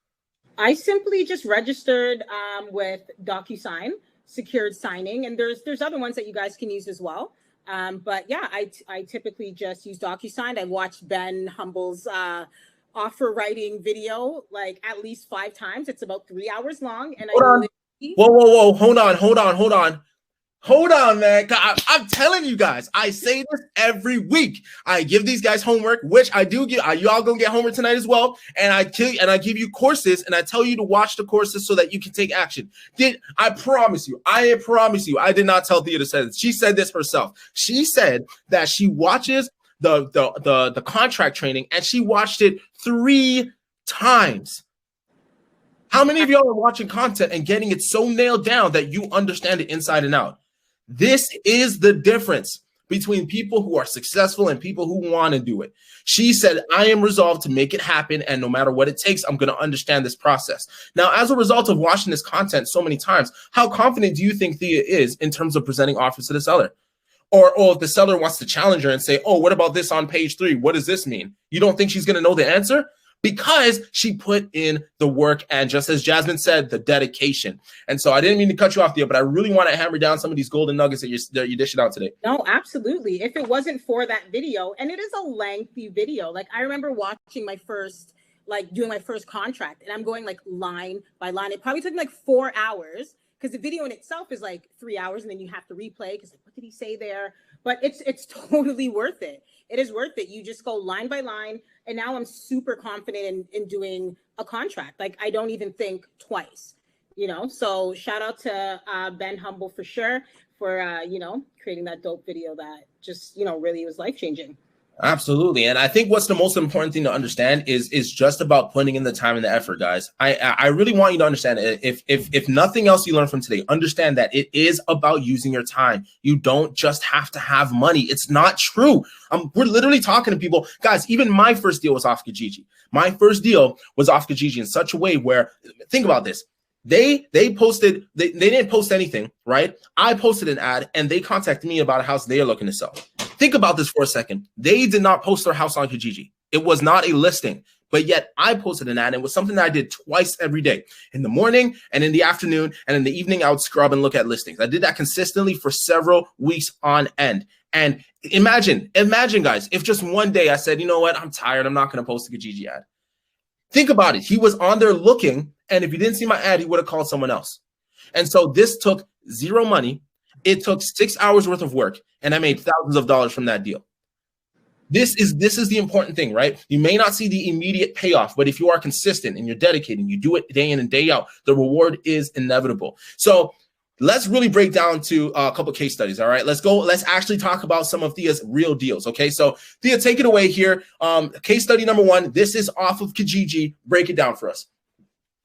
I simply just registered with DocuSign, secured signing, and there's other ones that you guys can use as well. But yeah, I typically just use DocuSign. I've watched Ben Humble's offer writing video like at least 5 times. It's about 3 hours long. And Whoa, hold on, man. I'm telling you guys, I say this every week. I give these guys homework, which I do give. Y'all gonna get homework tonight as well. And I give you courses, and I tell you to watch the courses so that you can take action. I promise you, I did not tell Thea to say this. She said this herself. She said that she watches the contract training, and she watched it 3 times. How many of y'all are watching content and getting it so nailed down that you understand it inside and out? This is the difference between people who are successful and people who want to do it. She said, I am resolved to make it happen, and no matter what it takes, I'm going to understand this process. Now, as a result of watching this content so many times, how confident do you think Thia is in terms of presenting offers to the seller? Or if the seller wants to challenge her and say, oh, what about this on page 3? What does this mean? You don't think she's going to know the answer? Because she put in the work and, just as Jasmine said, the dedication. And so I didn't mean to cut you off there, but I really want to hammer down some of these golden nuggets that you're dishing out today. No, absolutely. If it wasn't for that video, and it is a lengthy video, like I remember watching doing my first contract, and I'm going like line by line. It probably took me like 4 hours, because the video in itself is like 3 hours, and then you have to replay because like, what did he say there? But it's totally worth it. It is worth it. You just go line by line. And now I'm super confident in doing a contract. Like, I don't even think twice, So shout out to Ben Humble for sure for, creating that dope video that just, really was life-changing. Absolutely. And I think what's the most important thing to understand is just about putting in the time and the effort, guys. I really want you to understand it. If nothing else you learn from today, understand that it is about using your time. You don't just have to have money. It's not true. We're literally talking to people. Guys, even my first deal was off Kijiji. My first deal was off Kijiji in such a way where, think about this. They didn't post anything, right? I posted an ad and they contacted me about a house they are looking to sell. Think about this for a second. They did not post their house on Kijiji. It was not a listing, but yet I posted an ad. And it was something that I did twice every day, in the morning and in the afternoon, and in the evening I would scrub and look at listings. I did that consistently for several weeks on end. And imagine guys, if just one day I said, you know what, I'm tired, I'm not going to post a Kijiji ad. Think about it. He was on there looking, and if he didn't see my ad, he would have called someone else. And so this took zero money. It took 6 hours worth of work, and I made thousands of dollars from that deal. This is the important thing, right? You may not see the immediate payoff, but if you are consistent and you're dedicated, you do it day in and day out, the reward is inevitable. So let's really break down to a couple of case studies. All right, let's go. Let's actually talk about some of Thia's real deals. Okay, so Thia, take it away here. Case study number 1. This is off of Kijiji. Break it down for us.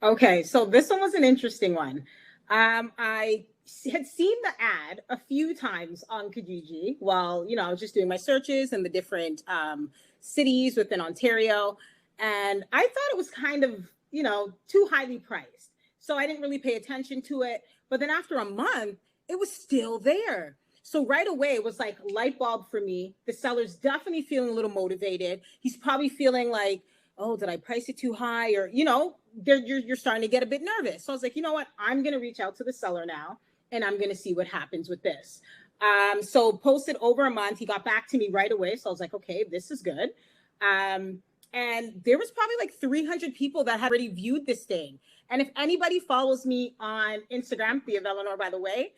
Okay, so this one was an interesting one. I had seen the ad a few times on Kijiji while, I was just doing my searches in the different cities within Ontario. And I thought it was kind of, too highly priced. So I didn't really pay attention to it. But then after a month, it was still there. So right away, it was like light bulb for me. The seller's definitely feeling a little motivated. He's probably feeling like, oh, did I price it too high? Or, you're starting to get a bit nervous. So I was like, you know what? I'm going to reach out to the seller now, and I'm going to see what happens with this. So posted over a month. He got back to me right away. So I was like, okay, this is good. And there was probably like 300 people that had already viewed this thing. And if anybody follows me on Instagram, Thia Velinor, by the way,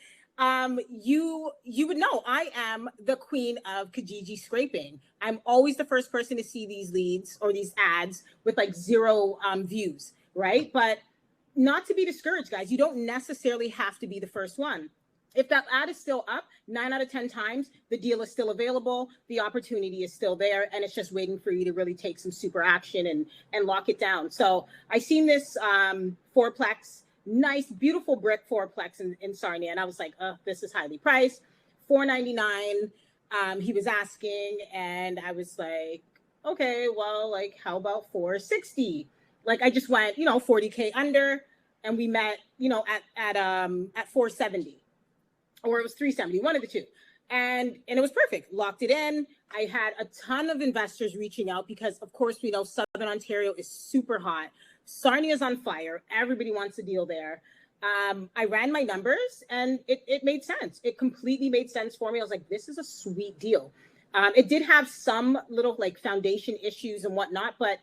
you would know I am the queen of Kijiji scraping. I'm always the first person to see these leads or these ads with like 0 views, right? But not to be discouraged, guys. You don't necessarily have to be the first one. If that ad is still up, 9 out of 10 times, the deal is still available. The opportunity is still there, and it's just waiting for you to really take some super action and lock it down. So I seen this fourplex, nice, beautiful brick fourplex in Sarnia, and I was like, this is highly priced, $499. He was asking, and I was like, okay, well, like, how about $460? Like, I just went, $40K under, and we met, at $470. Or it was $370, one of the two. And it was perfect. Locked it in. I had a ton of investors reaching out because, of course, we know Southern Ontario is super hot. Sarnia is on fire. Everybody wants a deal there. I ran my numbers, and it made sense. It completely made sense for me. I was like, this is a sweet deal. It did have some little like foundation issues and whatnot, but,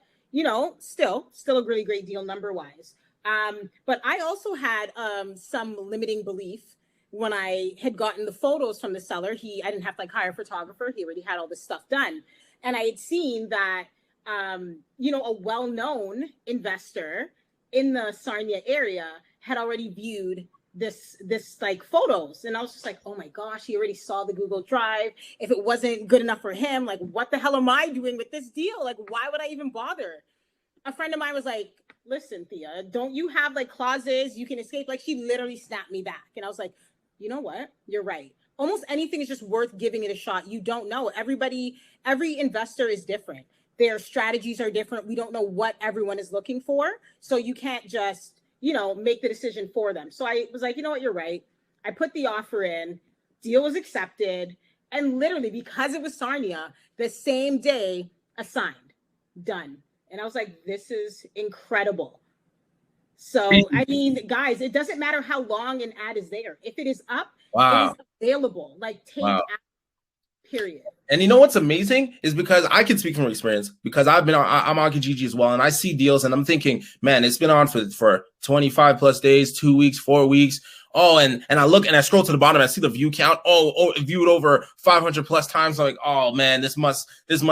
still a really great deal number-wise. But I also had some limiting belief. When I had gotten the photos from the seller, I didn't have to hire a photographer. He already had all this stuff done. And I had seen that, a well-known investor in the Sarnia area had already viewed this like photos. And I was just like, oh my gosh, he already saw the Google Drive. If it wasn't good enough for him, like, what the hell am I doing with this deal? Like, why would I even bother? A friend of mine was like, listen, Thia, don't you have like clauses you can escape? Like, she literally snapped me back. And I was like, you know what? You're right. almost anything is just worth giving it a shot. You don't know. Every investor is different. Their strategies are different. We don't know what everyone is looking for. So you can't just, make the decision for them. So I was like, you know what, you're right. I put the offer in, deal was accepted. And literally, because it was Sarnia, the same day, assigned, done. And I was like, this is incredible. So, I mean, guys, it doesn't matter how long an ad is there. If it is up, it is available. Like, take action, period. And you know what's amazing is because I can speak from experience because I'm on Kijiji as well. And I see deals and I'm thinking, man, it's been on for 25 plus days, 2 weeks, 4 weeks. Oh, and I look and I scroll to the bottom and I see the view count. Oh, viewed over 500 plus times. I'm like, oh man, this must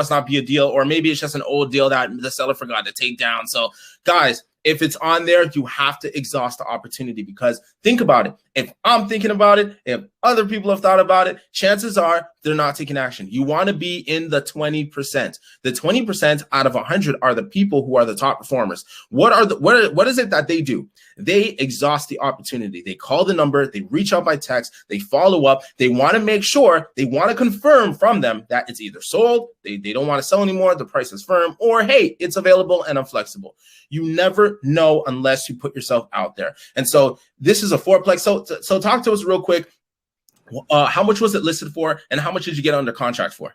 not be a deal. Or maybe it's just an old deal that the seller forgot to take down. So guys, if it's on there, you have to exhaust the opportunity because think about it. If I'm thinking about it, if other people have thought about it, chances are they're not taking action. You want to be in the 20%. The 20% out of 100 are the people who are the top performers. What is it that they do? They exhaust the opportunity. They call the number, they reach out by text, they follow up. They want to make sure, they want to confirm from them that it's either sold, they don't want to sell anymore, the price is firm, or hey, it's available and I'm flexible. You never know unless you put yourself out there. And so this is a fourplex. So talk to us real quick. How much was it listed for, and how much did you get under contract for?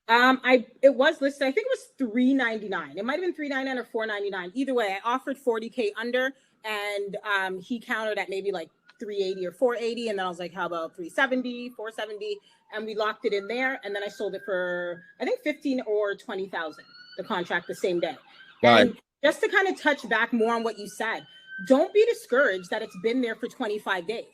It was listed. I think it was $399. It might have been $399 or $499. Either way, I offered $40K under, and he countered at maybe like $380 or $480, and then I was like, how about $370, $470, and we locked it in there, and then I sold it for I think $15,000 or $20,000. The contract the same day. Right. And just to kind of touch back more on what you said, don't be discouraged that it's been there for 25 days.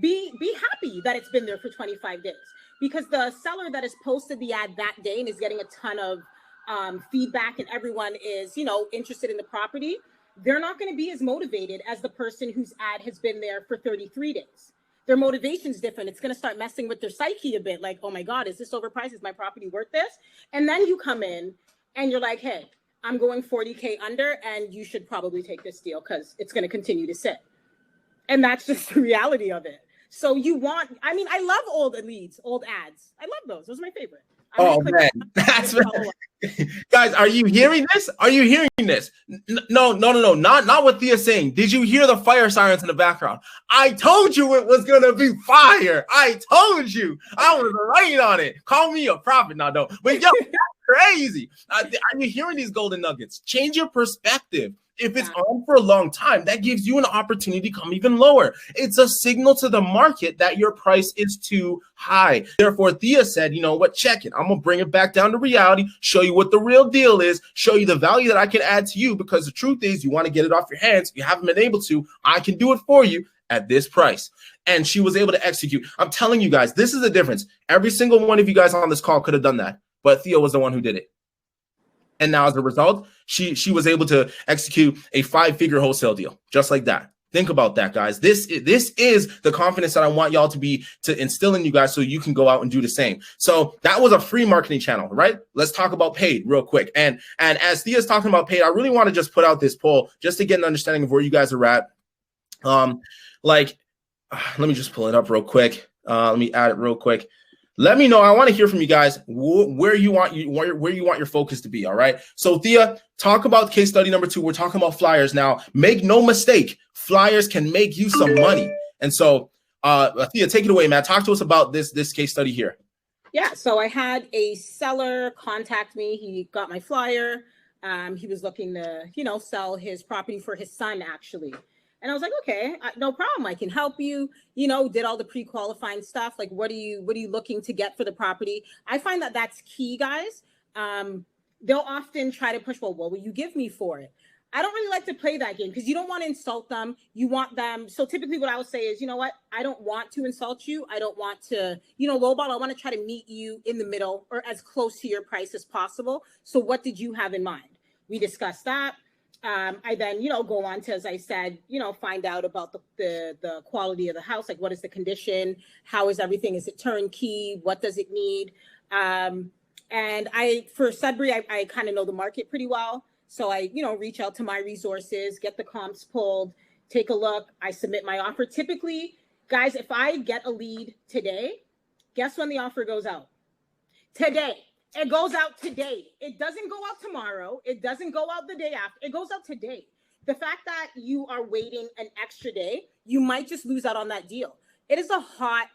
Be happy that it's been there for 25 days because the seller that has posted the ad that day and is getting a ton of feedback and everyone is, interested in the property, they're not going to be as motivated as the person whose ad has been there for 33 days. Their motivation is different. It's going to start messing with their psyche a bit like, oh my God, is this overpriced? Is my property worth this? And then you come in and you're like, hey, I'm going $40K under and you should probably take this deal because it's going to continue to sit. And that's just the reality of it. So I love old leads, old ads. I love those. Those are my favorite. Oh man, that's right. Guys, are you hearing this? Are you hearing this? No, not what Thia's saying. Did you hear the fire sirens in the background? I told you it was gonna be fire. I told you. I was right on it. Call me a prophet now, though. But yo, that's crazy. Are you hearing these golden nuggets? Change your perspective. If it's on for a long time, that gives you an opportunity to come even lower. It's a signal to the market that your price is too high. Therefore, Thia said, you know what, check it. I'm going to bring it back down to reality, show you what the real deal is, show you the value that I can add to you because the truth is you want to get it off your hands. You haven't been able to. I can do it for you at this price. And she was able to execute. I'm telling you guys, this is the difference. Every single one of you guys on this call could have done that, but Thia was the one who did it. And now as a result, she was able to execute a 5-figure wholesale deal just like that. Think about that, guys. This is the confidence that I want y'all to instill in you guys so you can go out and do the same. So that was a free marketing channel, right? Let's talk about paid real quick. And as Thia's talking about paid, I really want to just put out this poll just to get an understanding of where you guys are at. Let me just pull it up real quick. Let me add it real quick. Let me know. I want to hear from you guys where you want your focus to be. All right. So Thia, talk about case study number 2. We're talking about flyers now. Make no mistake, flyers can make you some money. And so, Thia, take it away, man. Talk to us about this case study here. Yeah. So I had a seller contact me. He got my flyer. He was looking to, sell his property for his son, actually. And I was like, okay, no problem. I can help you, did all the pre-qualifying stuff. Like, what are you looking to get for the property? I find that that's key, guys. They'll often try to push, well, what will you give me for it? I don't really like to play that game because you don't want to insult them. You want them. So typically what I would say is, you know what? I don't want to insult you. I don't want to, lowball. I want to try to meet you in the middle or as close to your price as possible. So what did you have in mind? We discussed that. I then, go on to, as I said, find out about the quality of the house. Like, what is the condition? How is everything? Is it turnkey? What does it need? And for Sudbury, I kind of know the market pretty well. So I, reach out to my resources, get the comps pulled, take a look. I submit my offer. Typically, guys, if I get a lead today Guess when the offer goes out? Today. It goes out today. It doesn't go out tomorrow. It doesn't go out the day after. It goes out today. The fact that you are waiting an extra day, you might just lose out on that deal. It is a hot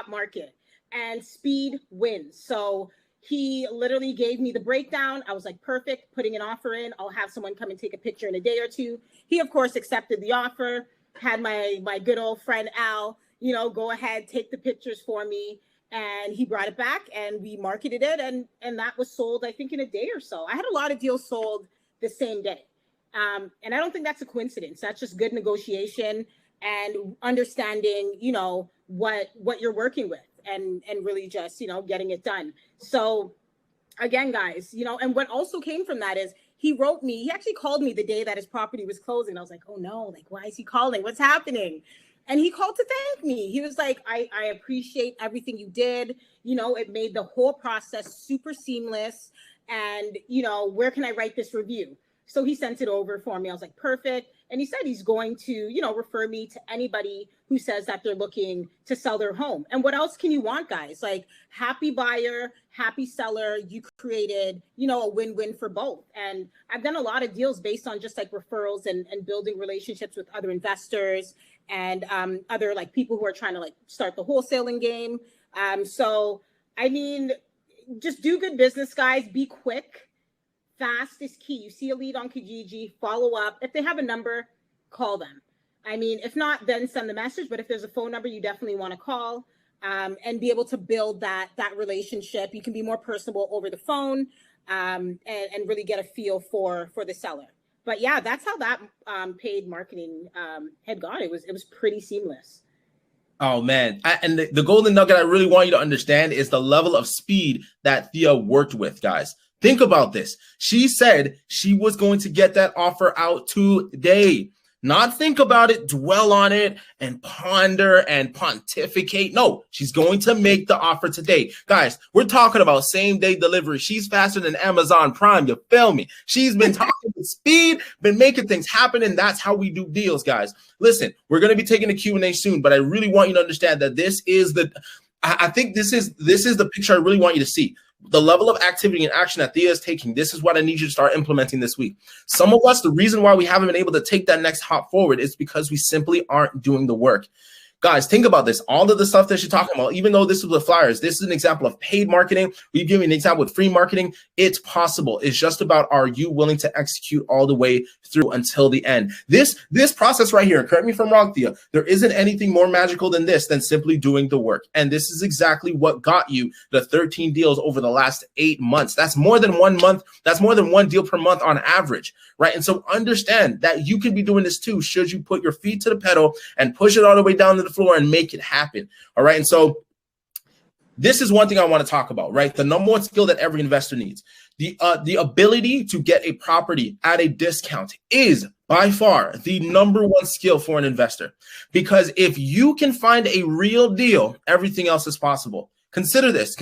market, and speed wins. So he literally gave me the breakdown. I was like, perfect, putting an offer in. I'll have someone come and take a picture in a day or two. He, of course, accepted the offer, had my good old friend Al, go ahead, take the pictures for me. And he brought it back and we marketed it. And that was sold, I think, in a day or so. I had a lot of deals sold the same day. And I don't think that's a coincidence. That's just good negotiation and understanding, what you're working with and really just, getting it done. So again, guys, and what also came from that is he actually called me the day that his property was closing. I was like, oh no, like, why is he calling? What's happening? And he called to thank me. He was like, I appreciate everything you did. It made the whole process super seamless. And, where can I write this review? So he sent it over for me. I was like, perfect. And he said he's going to, refer me to anybody who says that they're looking to sell their home. And what else can you want, guys? Like, happy buyer, happy seller. You created, a win-win for both. And I've done a lot of deals based on just like referrals and building relationships with other investors and other like people who are trying to like start the wholesaling game. So, I mean, just do good business, guys. Be quick. Fast is key. You see a lead on Kijiji, follow up. If they have a number, call them. I mean, if not, then send the message. But if there's a phone number, you definitely want to call and be able to build that relationship. You can be more personable over the phone and really get a feel for the seller. But yeah, that's how that paid marketing had gone. It was pretty seamless. Oh man. And the golden nugget I really want you to understand is the level of speed that Thia worked with, guys. Think about this. She said she was going to get that offer out today. Not think about it, dwell on it, and ponder and pontificate. No, she's going to make the offer today. Guys, we're talking about same-day delivery. She's faster than Amazon Prime. You feel me? She's been talking with speed, been making things happen, and that's how we do deals, guys. Listen, we're going to be taking a Q&A soon, but I really want you to understand that this is I think this is the picture I really want you to see. The level of activity and action that Thia is taking, this is what I need you to start implementing this week. Some of us, the reason why we haven't been able to take that next hop forward is because we simply aren't doing the work. Guys, think about this. All of the stuff that she's talking about, even though this is with flyers, this is an example of paid marketing. We've given an example with free marketing. It's possible. It's just about, are you willing to execute all the way through until the end? This process right here, correct me if I'm wrong, Thia, there isn't anything more magical than this, than simply doing the work. And this is exactly what got you the 13 deals over the last 8 months. That's more than 1 month. That's more than 1 deal per month on average, right? And so understand that you can be doing this too, should you put your feet to the pedal and push it all the way down to the floor and make it happen. All right. And so this is one thing I want to talk about, right? The number one skill that every investor needs. The ability to get a property at a discount is by far the number one skill for an investor. Because if you can find a real deal, everything else is possible. Consider this.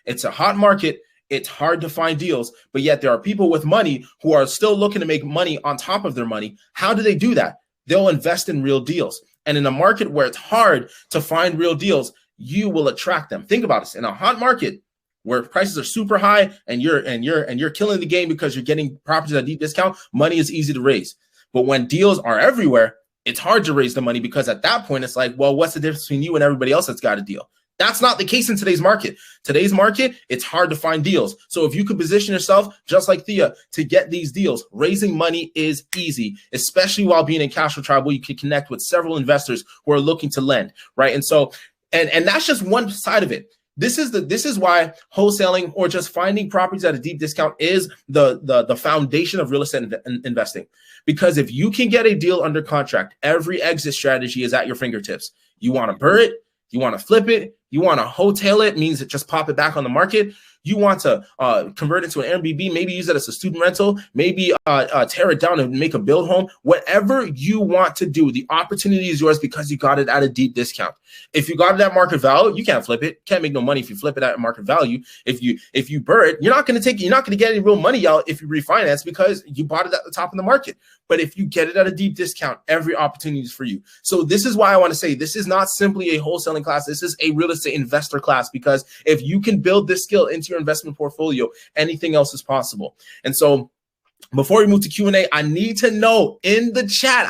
It's a hot market. It's hard to find deals, but yet there are people with money who are still looking to make money on top of their money. How do they do that? They'll invest in real deals. And in a market where it's hard to find real deals, you will attract them. Think about this. In a hot market where prices are super high and you're killing the game because you're getting properties at a deep discount, money is easy to raise. But when deals are everywhere, it's hard to raise the money because at that point, it's like, well, what's the difference between you and everybody else that's got a deal? That's not the case in today's market. Today's market, it's hard to find deals. So if you could position yourself, just like Thia, to get these deals, raising money is easy, especially while being in Cashflow Tribe, where you can connect with several investors who are looking to lend, right? And so, and that's just one side of it. This is why wholesaling or just finding properties at a deep discount is the foundation of real estate investing. Because if you can get a deal under contract, every exit strategy is at your fingertips. You want to burr it, you want to flip it, you want to hotel it, means it just pop it back on the market. you want to convert it to an Airbnb, maybe use it as a student rental, maybe tear it down and make a build home, whatever you want to do, the opportunity is yours because you got it at a deep discount. If you got it at market value, you can't flip it. Can't make no money if you flip it at market value. If you burn it, you're not going to get any real money out if you refinance because you bought it at the top of the market. But if you get it at a deep discount, every opportunity is for you. So this is why I want to say this is not simply a wholesaling class. This is a real estate investor class, because if you can build this skill into your investment portfolio, anything else is possible. And so before we move to Q&A, I need to know in the chat,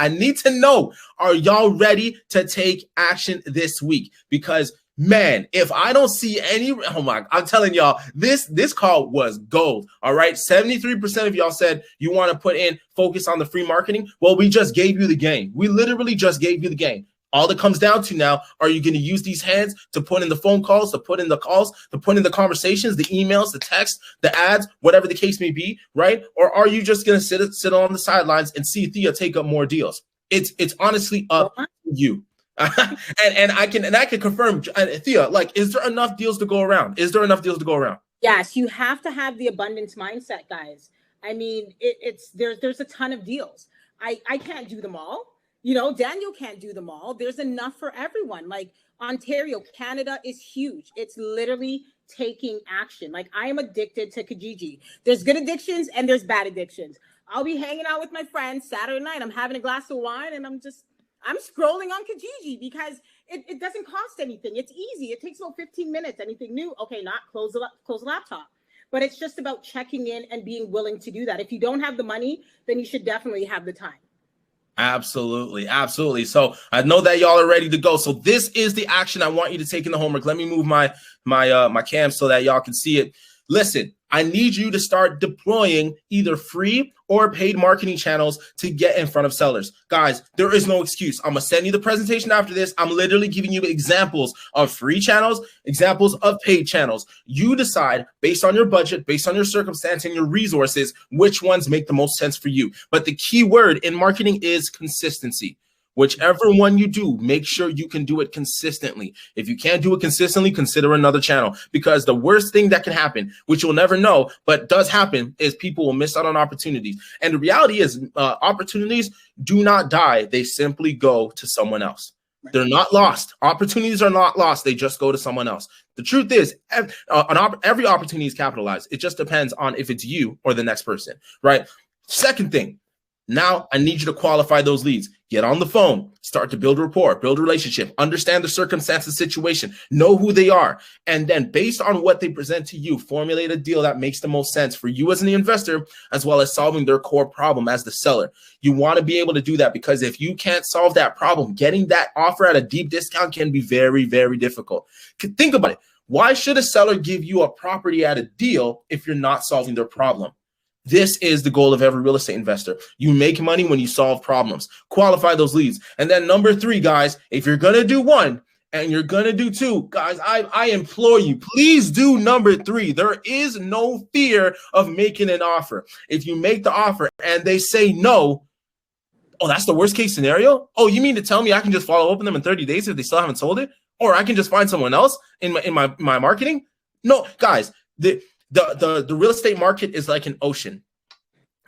are y'all ready to take action this week? Because man, if I don't see any, I'm telling y'all, this call was gold. All right. 73% of y'all said you want to put in focus on the free marketing. Well, we just gave you the game. We literally just gave you the game. All it comes down to now, are you going to use these hands to put in the phone calls, to put in the calls, to put in the conversations, the emails, the texts, the ads, whatever the case may be, right? Or are you just going to sit on the sidelines and see Thia take up more deals? It's honestly up to you. and I can confirm, Thia, like, is there enough deals to go around? Yes, you have to have the abundance mindset, guys. I mean, there's a ton of deals. I can't do them all. You know, Daniel can't do them all. There's enough for everyone. Like Ontario, Canada is huge. It's literally taking action. Like, I am addicted to Kijiji. There's good addictions and there's bad addictions. I'll be hanging out with my friends Saturday night. I'm having a glass of wine and I'm scrolling on Kijiji because it doesn't cost anything. It's easy. It takes about 15 minutes. Anything new? Okay, not close the laptop. But it's just about checking in and being willing to do that. If you don't have the money, then you should definitely have the time. Absolutely. So I know that y'all are ready to go. So this is the action I want you to take in the homework. Let me move my cam so that y'all can see it. Listen, I need you to start deploying either free or paid marketing channels to get in front of sellers. Guys, there is no excuse. I'm going to send you the presentation after this. I'm literally giving you examples of free channels, examples of paid channels. You decide based on your budget, based on your circumstance and your resources, which ones make the most sense for you. But the key word in marketing is consistency. Whichever one you do, make sure you can do it consistently. If you can't do it consistently, consider another channel, because the worst thing that can happen, which you'll never know, but does happen, is people will miss out on opportunities. And the reality is opportunities do not die. They simply go to someone else. They're not lost. Opportunities are not lost. They just go to someone else. The truth is, every opportunity is capitalized. It just depends on if it's you or the next person, right? Second thing, now I need you to qualify those leads. Get on the phone, start to build rapport, build a relationship, understand the circumstances, situation, know who they are. And then based on what they present to you, formulate a deal that makes the most sense for you as an investor, as well as solving their core problem as the seller. You want to be able to do that, because if you can't solve that problem, getting that offer at a deep discount can be very, very difficult. Think about it. Why should a seller give you a property at a deal if you're not solving their problem? This is the goal of every real estate investor. You make money when you solve problems. Qualify those leads. And then number 3, guys, if you're going to do 1 and you're going to do 2, guys, I implore you, please do number 3. There is no fear of making an offer. If you make the offer and they say no, oh, that's the worst case scenario? Oh, you mean to tell me I can just follow up with them in 30 days if they still haven't sold it? Or I can just find someone else in my marketing? No, guys, the real estate market is like an ocean.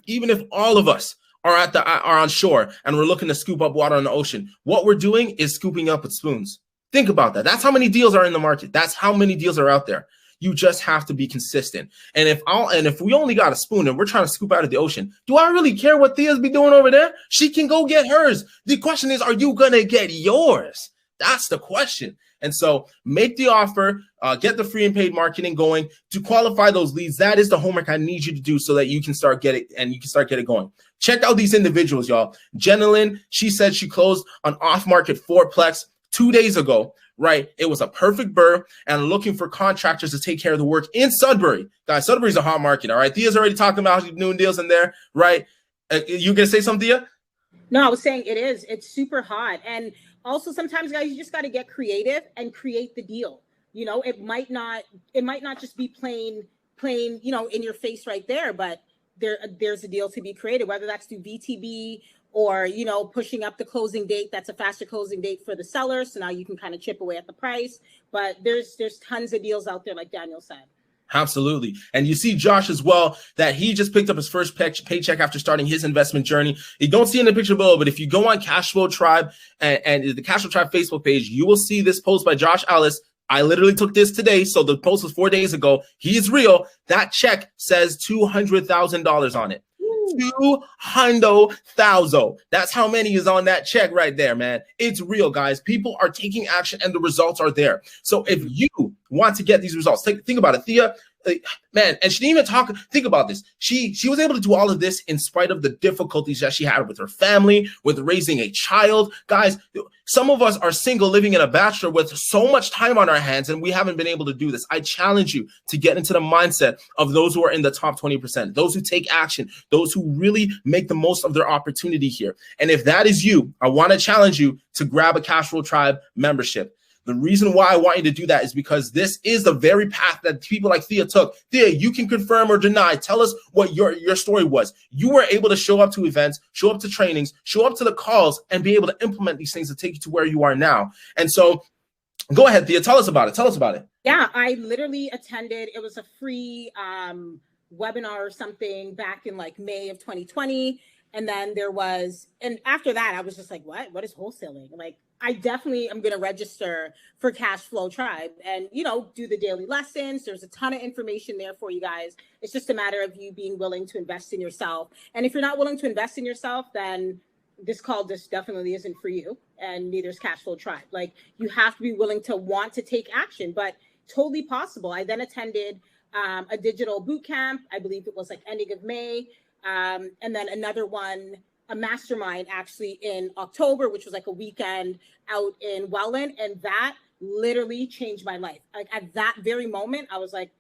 Even if all of us are on shore and we're looking to scoop up water in the ocean, what we're doing is scooping up with spoons. Think about that. That's how many deals are in the market. That's how many deals are out there. You just have to be consistent. And if we only got a spoon and we're trying to scoop out of the ocean, do I really care what Thia's be doing over there? She can go get hers. The question is, are you gonna get yours? That's the question. And so make the offer, get the free and paid marketing going to qualify those leads. That is the homework I need you to do so that you can start get it going. Check out these individuals, y'all. Jenilyn, she said she closed an off-market fourplex 2 days ago, right? It was a perfect burr and looking for contractors to take care of the work in Sudbury. Guys, Sudbury's a hot market, all right? Thia's already talking about doing deals in there, right? You gonna say something, Thia? No, I was saying it is. It's super hot. And also sometimes, guys, you just got to get creative and create the deal. You know, it might not just be plain, you know, in your face right there, but there's a deal to be created, whether that's through VTB or, you know, pushing up the closing date. That's a faster closing date for the seller. So now you can kind of chip away at the price. But there's tons of deals out there, like Daniel said. Absolutely. And you see Josh as well, that he just picked up his first paycheck after starting his investment journey. You don't see it in the picture below, but if you go on Cashflow Tribe and the Cashflow Tribe Facebook page, you will see this post by Josh Ellis. I literally took this today, so the post was 4 days ago. He is real. That check says $200,000 on it. 200,000. That's how many is on that check right there, man. It's real, guys. People are taking action and the results are there. So if you want to get these results, think about it. Thia, man, and she didn't even talk. Think about this. She was able to do all of this in spite of the difficulties that she had with her family, with raising a child. Guys, some of us are single, living in a bachelor with so much time on our hands, and we haven't been able to do this. I challenge you to get into the mindset of those who are in the top 20%, those who take action, those who really make the most of their opportunity here. And if that is you, I want to challenge you to grab a Cashflow Tribe membership. The reason why I want you to do that is because this is the very path that people like Thia took. Thia, you can confirm or deny. Tell us what your story was. You were able to show up to events, show up to trainings, show up to the calls, and be able to implement these things to take you to where you are now. And so go ahead, Thia, tell us about it. Tell us about it. Yeah, I literally attended. It was a free webinar or something back in like May of 2020. And then there was, and after that, I was just like, what is wholesaling? Like, I definitely am going to register for Cashflow Tribe and, do the daily lessons. There's a ton of information there for you guys. It's just a matter of you being willing to invest in yourself. And if you're not willing to invest in yourself, then this call just definitely isn't for you, and neither is Cashflow Tribe. Like, you have to be willing to want to take action, but totally possible. I then attended a digital boot camp. I believe it was like ending of May. And then another one, a mastermind actually in October, which was like a weekend out in Welland. And that literally changed my life. Like, at that very moment, I was like,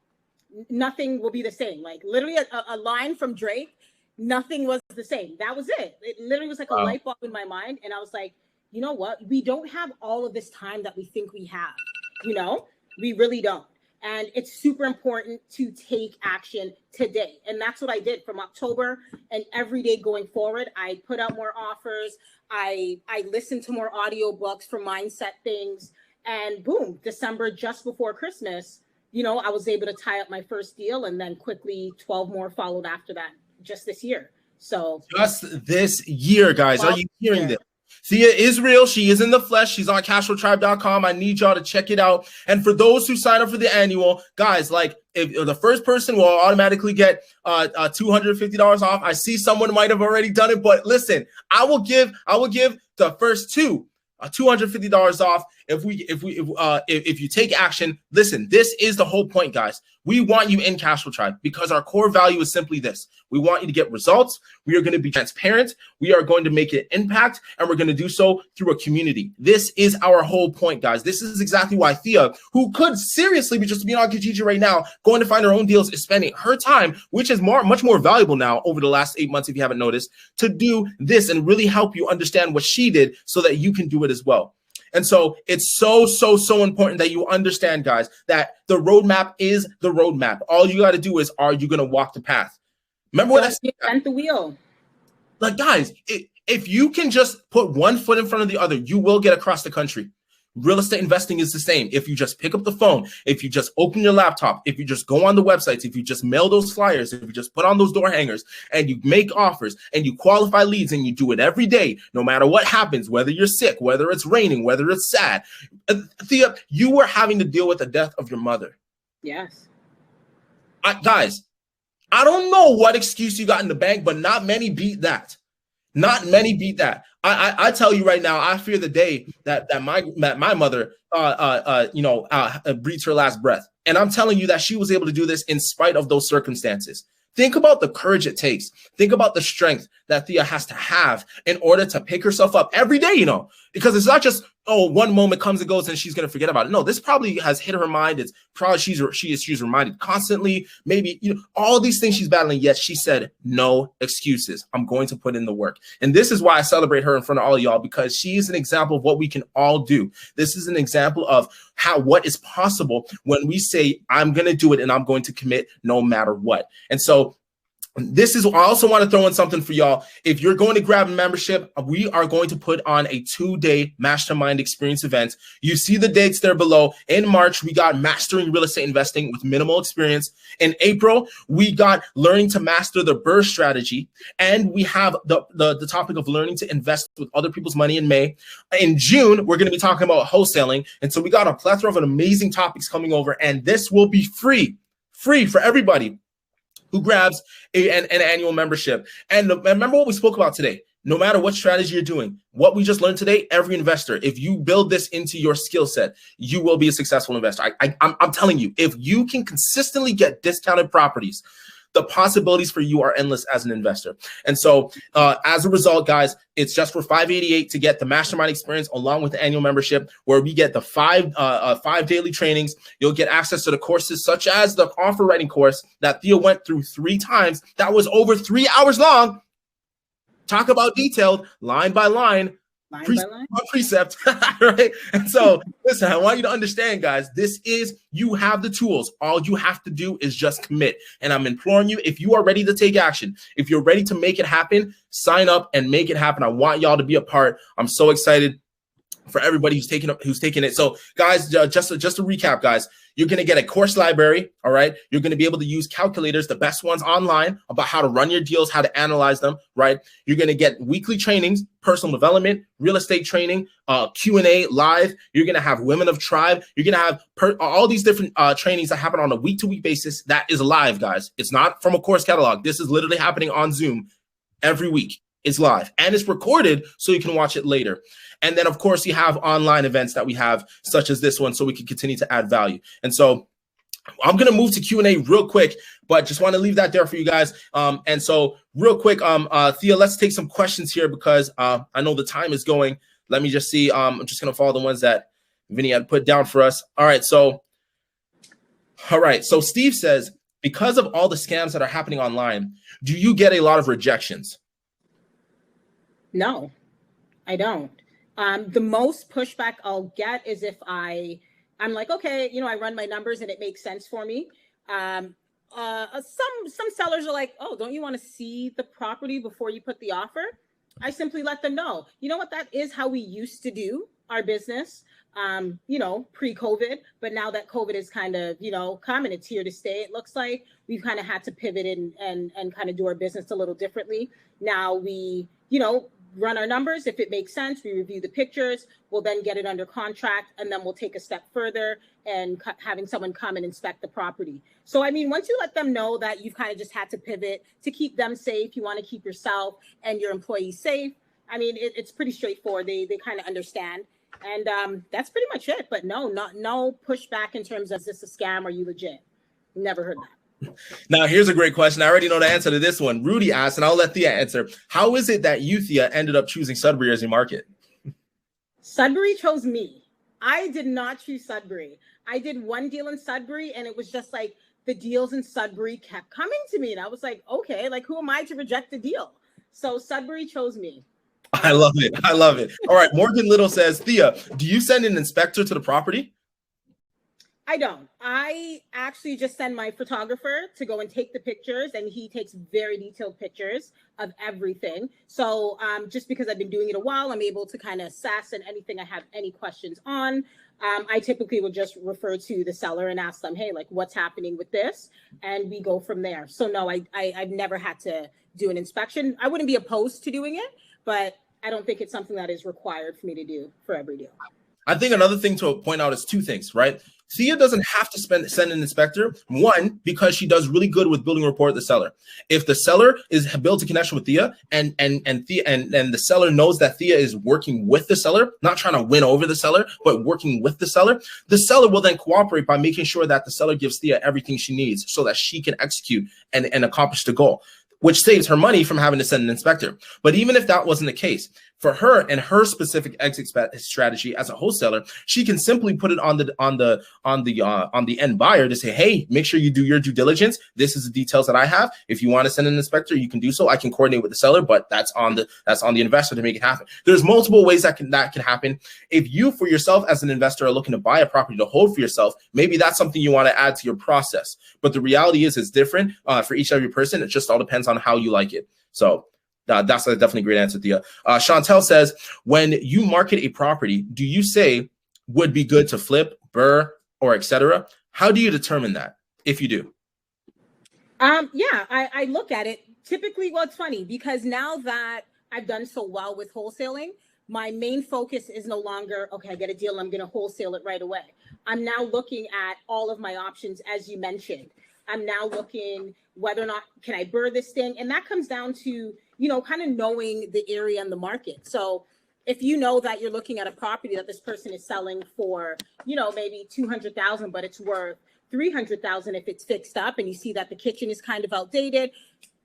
nothing will be the same. Like, literally a line from Drake, nothing was the same. That was it. It literally was like a light bulb in my mind. And I was like, you know what? We don't have all of this time that we think we have. We really don't. And it's super important to take action today. And that's what I did from October, and every day going forward. I put out more offers. I listened to more audiobooks for mindset things. And boom, December, just before Christmas, I was able to tie up my first deal, and then quickly 12 more followed after that just this year. So just this year, guys. Are you hearing this? Thia is real. She is in the flesh. She's on cashflowtribe.com. I need y'all to check it out. And for those who sign up for the annual, guys, like, if the first person will automatically get $250 off. I see someone might have already done it, but listen, I will give the first two $250 off if you take action. Listen, this is the whole point, guys. We want you in Cashflow Tribe because our core value is simply this. We want you to get results. We are going to be transparent. We are going to make an impact, and we're going to do so through a community. This is our whole point, guys. This is exactly why Thia, who could seriously be just being on Kijiji right now, going to find her own deals, is spending her time, which is much more valuable now over the last 8 months, if you haven't noticed, to do this and really help you understand what she did so that you can do it as well. And so it's so important that you understand, guys, that the roadmap is the roadmap. All you got to do is, are you going to walk the path? Remember what I said? Bend the wheel. Like, guys, if you can just put one foot in front of the other, you will get across the country. Real estate investing is the same. If you just pick up the phone, if you just open your laptop, if you just go on the websites, if you just mail those flyers, if you just put on those door hangers and you make offers and you qualify leads and you do it every day, no matter what happens, whether you're sick, whether it's raining, whether it's sad. Thia, you were having to deal with the death of your mother. Yes. Guys, I don't know what excuse you got in the bank, but not many beat that. Not many beat that. I tell you right now, I fear the day that my mother breathes her last breath. And I'm telling you that she was able to do this in spite of those circumstances. Think about the courage it takes. Think about the strength that Thia has to have in order to pick herself up every day, because it's not just, one moment comes and goes and she's going to forget about it. No, this probably has hit her mind. It's probably she's reminded constantly, maybe, all these things she's battling. Yet she said, no excuses. I'm going to put in the work. And this is why I celebrate her in front of all of y'all, because she is an example of what we can all do. This is an example of what is possible when we say, I'm going to do it and I'm going to commit no matter what. And so I also want to throw in something for y'all. If you're going to grab a membership, we are going to put on a 2-day mastermind experience event. You see the dates there below. In March, we got mastering real estate investing with minimal experience. In April, we got learning to master the BRRRR strategy. And we have the topic of learning to invest with other people's money in May. In June, we're going to be talking about wholesaling. And so we got a plethora of amazing topics coming over, and this will be free for everybody who grabs an annual membership. And remember what we spoke about today. No matter what strategy you're doing, what we just learned today, every investor, if you build this into your skill set, you will be a successful investor. I'm telling you, if you can consistently get discounted properties, the possibilities for you are endless as an investor. And so as a result, guys, it's just for $588 to get the mastermind experience along with the annual membership, where we get the five daily trainings. You'll get access to the courses such as the offer writing course that Thia went through 3 times. That was over 3 hours long. Talk about detailed line by line. Precept, right? And so, listen, I want you to understand, guys, you have the tools. All you have to do is just commit. And I'm imploring you, if you are ready to take action, if you're ready to make it happen, sign up and make it happen. I want y'all to be a part. I'm so excited for everybody who's taking it. So, guys, just to recap, guys, you're going to get a course library, all right? You're going to be able to use calculators, the best ones online, about how to run your deals, how to analyze them, right? You're going to get weekly trainings, personal development, real estate training, Q&A live. You're going to have Women of Tribe. You're going to have all these different trainings that happen on a week-to-week basis. That is live, guys. It's not from a course catalog. This is literally happening on Zoom every week. It's live and it's recorded so you can watch it later. And then, of course, you have online events that we have, such as this one, so we can continue to add value. And so I'm going to move to Q&A real quick, but just want to leave that there for you guys. And so real quick, Thia, let's take some questions here because I know the time is going. Let me just see. I'm just going to follow the ones that Vinny had put down for us. All right. So Steve says, because of all the scams that are happening online, do you get a lot of rejections? No, I don't. The most pushback I'll get is if I'm like, okay, I run my numbers and it makes sense for me. Some sellers are like, oh, don't you want to see the property before you put the offer? I simply let them know, you know what, that is how we used to do our business, pre-COVID. But now that COVID is kind of, come and it's here to stay, it looks like we've kind of had to pivot and kind of do our business a little differently. Now we, run our numbers. If it makes sense, we review the pictures. We'll then get it under contract, and then we'll take a step further and having someone come and inspect the property. So, once you let them know that you've kind of just had to pivot to keep them safe, you want to keep yourself and your employees safe. It's pretty straightforward. They kind of understand. And that's pretty much it. But no pushback in terms of, is this a scam? Are you legit? Never heard that. Now, here's a great question. I already know the answer to this one. Rudy asked, and I'll let Thia answer. How is it that you, Thia, ended up choosing Sudbury as your market? Sudbury chose me. I did not choose Sudbury. I did one deal in Sudbury, and it was just like the deals in Sudbury kept coming to me. And I was like, okay, who am I to reject the deal? So Sudbury chose me. I love it. All right. Morgan Little says, Thia, do you send an inspector to the property? I don't. I actually just send my photographer to go and take the pictures, and he takes very detailed pictures of everything. So just because I've been doing it a while, I'm able to kind of assess, and anything I have any questions on, I typically will just refer to the seller and ask them, hey, what's happening with this? And we go from there. So no, I've never had to do an inspection. I wouldn't be opposed to doing it, but I don't think it's something that is required for me to do for every deal. I think another thing to point out is 2 things, right? Thia doesn't have to send an inspector. 1, because she does really good with building rapport with the seller. If the seller builds a connection with Thia and the seller knows that Thia is working with the seller, not trying to win over the seller, but working with the seller will then cooperate by making sure that the seller gives Thia everything she needs so that she can execute and accomplish the goal, which saves her money from having to send an inspector. But even if that wasn't the case, for her and her specific exit strategy as a wholesaler, she can simply put it on the end buyer to say, hey, make sure you do your due diligence. This is the details that I have. If you want to send an inspector, you can do so. I can coordinate with the seller, but that's on the investor to make it happen. There's multiple ways that can happen. If you, for yourself as an investor, are looking to buy a property to hold for yourself, maybe that's something you want to add to your process. But the reality is it's different for each and every person. It just all depends on how you like it. So that's a definitely great answer, Thia. Chantel says, when you market a property, do you say would be good to flip, burr, or etc.? How do you determine that, if you do? Yeah, I look at it. Typically, well, it's funny because now that I've done so well with wholesaling, my main focus is no longer, okay, I get a deal, I'm going to wholesale it right away. I'm now looking at all of my options, as you mentioned. I'm now looking whether or not can I burr this thing. And that comes down to, kind of knowing the area and the market. So if you know that you're looking at a property that this person is selling for, maybe 200,000, but it's worth 300,000 if it's fixed up, and you see that the kitchen is kind of outdated,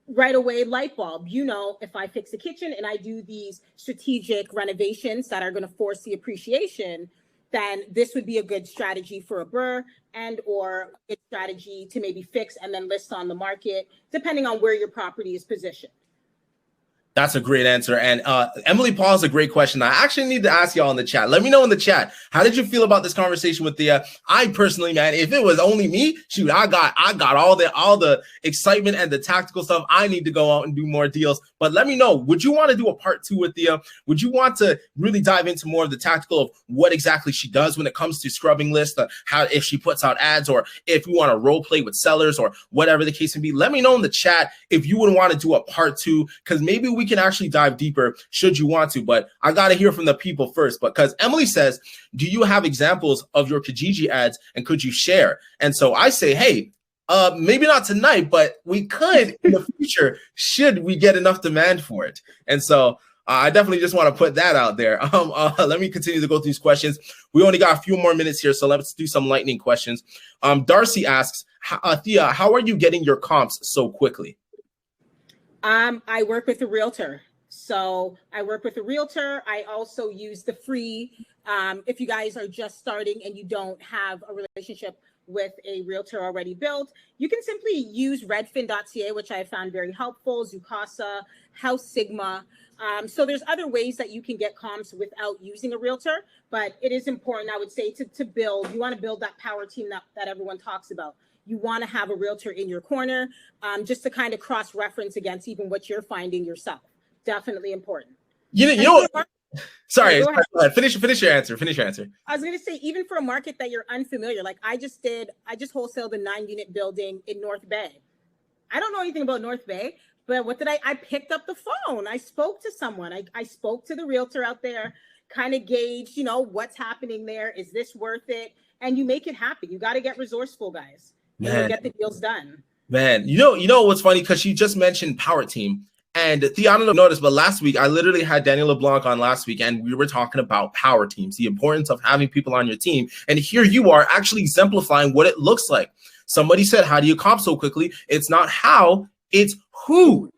right away, light bulb. If I fix the kitchen and I do these strategic renovations that are going to force the appreciation, then this would be a good strategy for a burr and or a good strategy to maybe fix and then list on the market, depending on where your property is positioned. That's a great answer. And Emily Paul has a great question. I actually need to ask y'all in the chat. Let me know in the chat. How did you feel about this conversation with Thia? I personally, man, if it was only me, shoot, I got all the excitement and the tactical stuff. I need to go out and do more deals. But let me know, would you want to do a part 2 with Thia? Would you want to really dive into more of the tactical of what exactly she does when it comes to scrubbing lists, how if she puts out ads, or if you want to role play with sellers or whatever the case may be? Let me know in the chat if you would want to do a part 2, because maybe we can actually dive deeper should you want to. But I got to hear from the people first, because Emily says, do you have examples of your Kijiji ads and could you share? And so I say, hey, maybe not tonight, but we could in the future should we get enough demand for it. And so I definitely just want to put that out there. Let me continue to go through these questions. We only got a few more minutes here, so let's do some lightning questions. Darcy asks, Thia, how are you getting your comps so quickly? I work with a realtor. So I work with a realtor. I also use the free, if you guys are just starting and you don't have a relationship with a realtor already built, you can simply use redfin.ca, which I found very helpful, Zoocasa, House Sigma. So there's other ways that you can get comps without using a realtor, but it is important, I would say, to build. You want to build that power team that everyone talks about. You want to have a realtor in your corner, just to kind of cross-reference against even what you're finding yourself. Definitely important. Sorry, go ahead. Finish your answer. I was going to say, even for a market that you're unfamiliar, like I just wholesaled a 9-unit building in North Bay. I don't know anything about North Bay, but what did I picked up the phone. I spoke to someone. I spoke to the realtor out there, kind of gauge, what's happening there. Is this worth it? And you make it happen. You got to get resourceful, guys. And you'll get the deals done. Man, you know what's funny? Because she just mentioned Power Team. And Thia, I don't know if you noticed, but last week, I literally had Daniel LeBlanc on last week, and we were talking about power teams, the importance of having people on your team. And here you are actually exemplifying what it looks like. Somebody said, how do you comp so quickly? It's not how, it's who.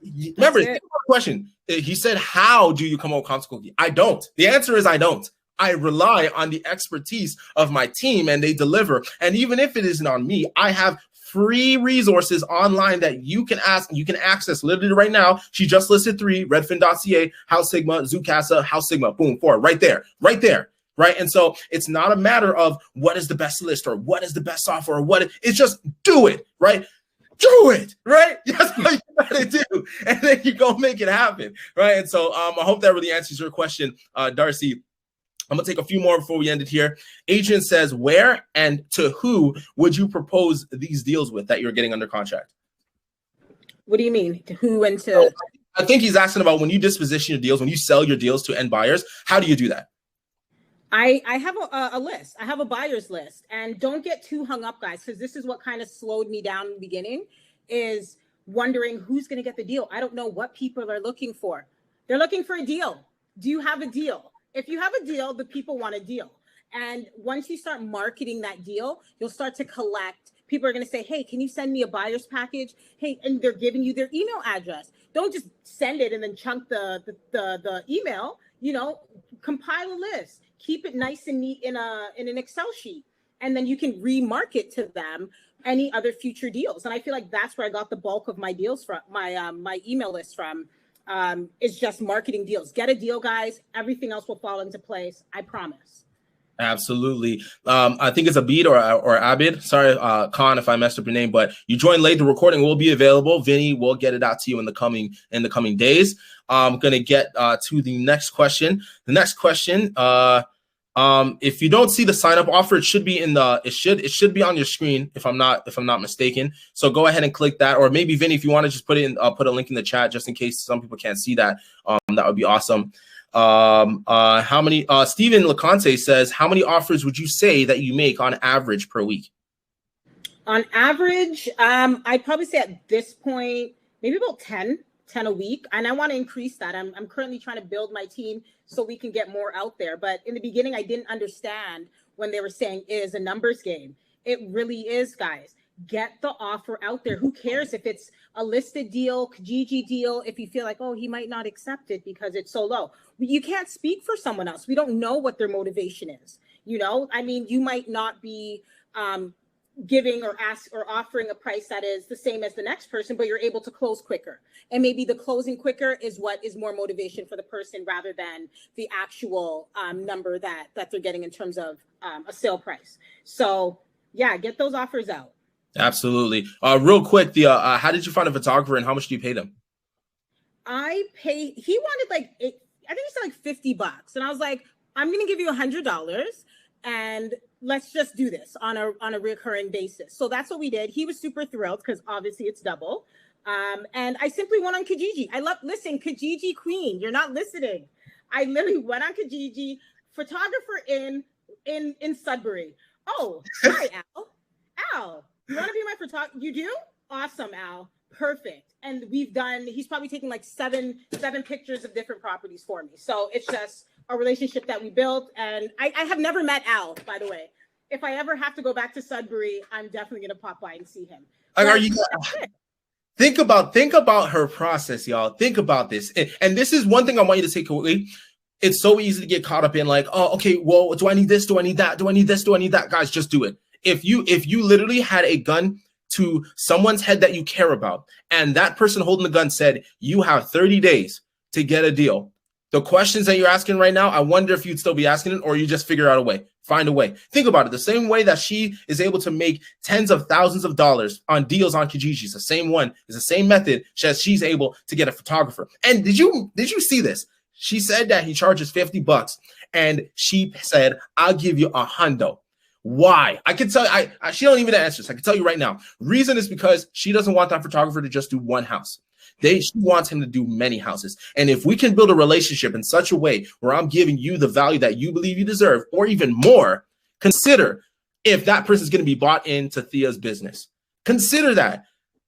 Remember, the question, he said, how do you come up with comps quickly? I don't. The answer is I don't. I rely on the expertise of my team, and they deliver. And even if it isn't on me, I have free resources online that you can access literally right now. She just listed 3: redfin.ca, House Sigma, Zoocasa, House Sigma, boom, 4, right there. Right. And so it's not a matter of what is the best list or what is the best software or it's just do it, right? Do it, right? That's what you gotta do. And then you go make it happen, right? And so I hope that really answers your question, Darcy. I'm going to take a few more before we end it here. Adrian says, where and to who would you propose these deals with that you're getting under contract? What do you mean? To who and to? Oh, I think he's asking about when you disposition your deals, when you sell your deals to end buyers, how do you do that? I have a list. I have a buyer's list. And don't get too hung up, guys, because this is what kind of slowed me down in the beginning, is wondering who's going to get the deal. I don't know what people are looking for. They're looking for a deal. Do you have a deal? If you have a deal, the people want a deal. And once you start marketing that deal, you'll start to collect. People are going to say, hey, can you send me a buyer's package? Hey, and they're giving you their email address. don't just send it and then chunk the email. You know, compile a list, keep it nice and neat in an Excel sheet, and then you can remarket to them any other future deals. And I feel like that's where I got the bulk of my deals from, my email list from, is just marketing deals. Get a deal, guys. Everything else will fall into place. I promise. Absolutely. I think it's Abid or Abid. Sorry, Khan, if I messed up your name, but you joined late. The recording will be available. Vinny will get it out to you in the coming days. I'm gonna get to the next question. The next question, if you don't see the sign up offer, it should be it should be on your screen if I'm not mistaken. So go ahead and click that, or maybe Vinny, if you want to just put a link in the chat just in case some people can't see that. That would be awesome. How many? Steven LeConte says, how many offers would you say that you make on average per week? On average, I'd probably say at this point, maybe about 10 a week. And I want to increase that. I'm currently trying to build my team so we can get more out there. But in the beginning, I didn't understand when they were saying it is a numbers game. It really is, guys. Get the offer out there. Who cares if it's a listed deal, Kijiji deal, if you feel like, oh, he might not accept it because it's so low. You can't speak for someone else. We don't know what their motivation is. You know, I mean, you might not be giving or offering a price that is the same as the next person, but you're able to close quicker. And maybe the closing quicker is what is more motivation for the person rather than the actual number that they're getting in terms of a sale price. So yeah, get those offers out. Absolutely. Real quick, Thia, how did you find a photographer and how much do you pay them? He wanted I think he said like $50. And I was like, I'm going to give you $100 and let's just do this on a recurring basis. So that's what we did. He was super thrilled because obviously it's double. And I simply went on Kijiji. Listen, Kijiji Queen, you're not listening. I literally went on Kijiji, photographer in Sudbury. Oh, hi, Al. Al, you want to be my photographer? You do? Awesome, Al. Perfect. And he's probably taken like seven pictures of different properties for me. So it's just a relationship that we built. And I have never met Al, by the way. If I ever have to go back to Sudbury, I'm definitely going to pop by and see him. Think about her process, y'all. Think about this. And this is one thing I want you to take away. It's so easy to get caught up in like, oh, okay, well, do I need this? Do I need that? Do I need this? Do I need that? Guys, just do it. If you literally had a gun to someone's head that you care about, and that person holding the gun said, you have 30 days to get a deal. The questions that you're asking right now, I wonder if you'd still be asking it, or you just figure out a way, find a way. Think about it. The same way that she is able to make tens of thousands of dollars on deals on Kijiji, it's the same one, is the same method as she's able to get a photographer. And did you see this? She said that he charges $50 and she said, I'll give you $100. Why? I can tell you, she don't even answer this. I can tell you right now. Reason is because she doesn't want that photographer to just do one house. She wants him to do many houses. And if we can build a relationship in such a way where I'm giving you the value that you believe you deserve, or even more, consider if that person is going to be bought into Thia's business. Consider that.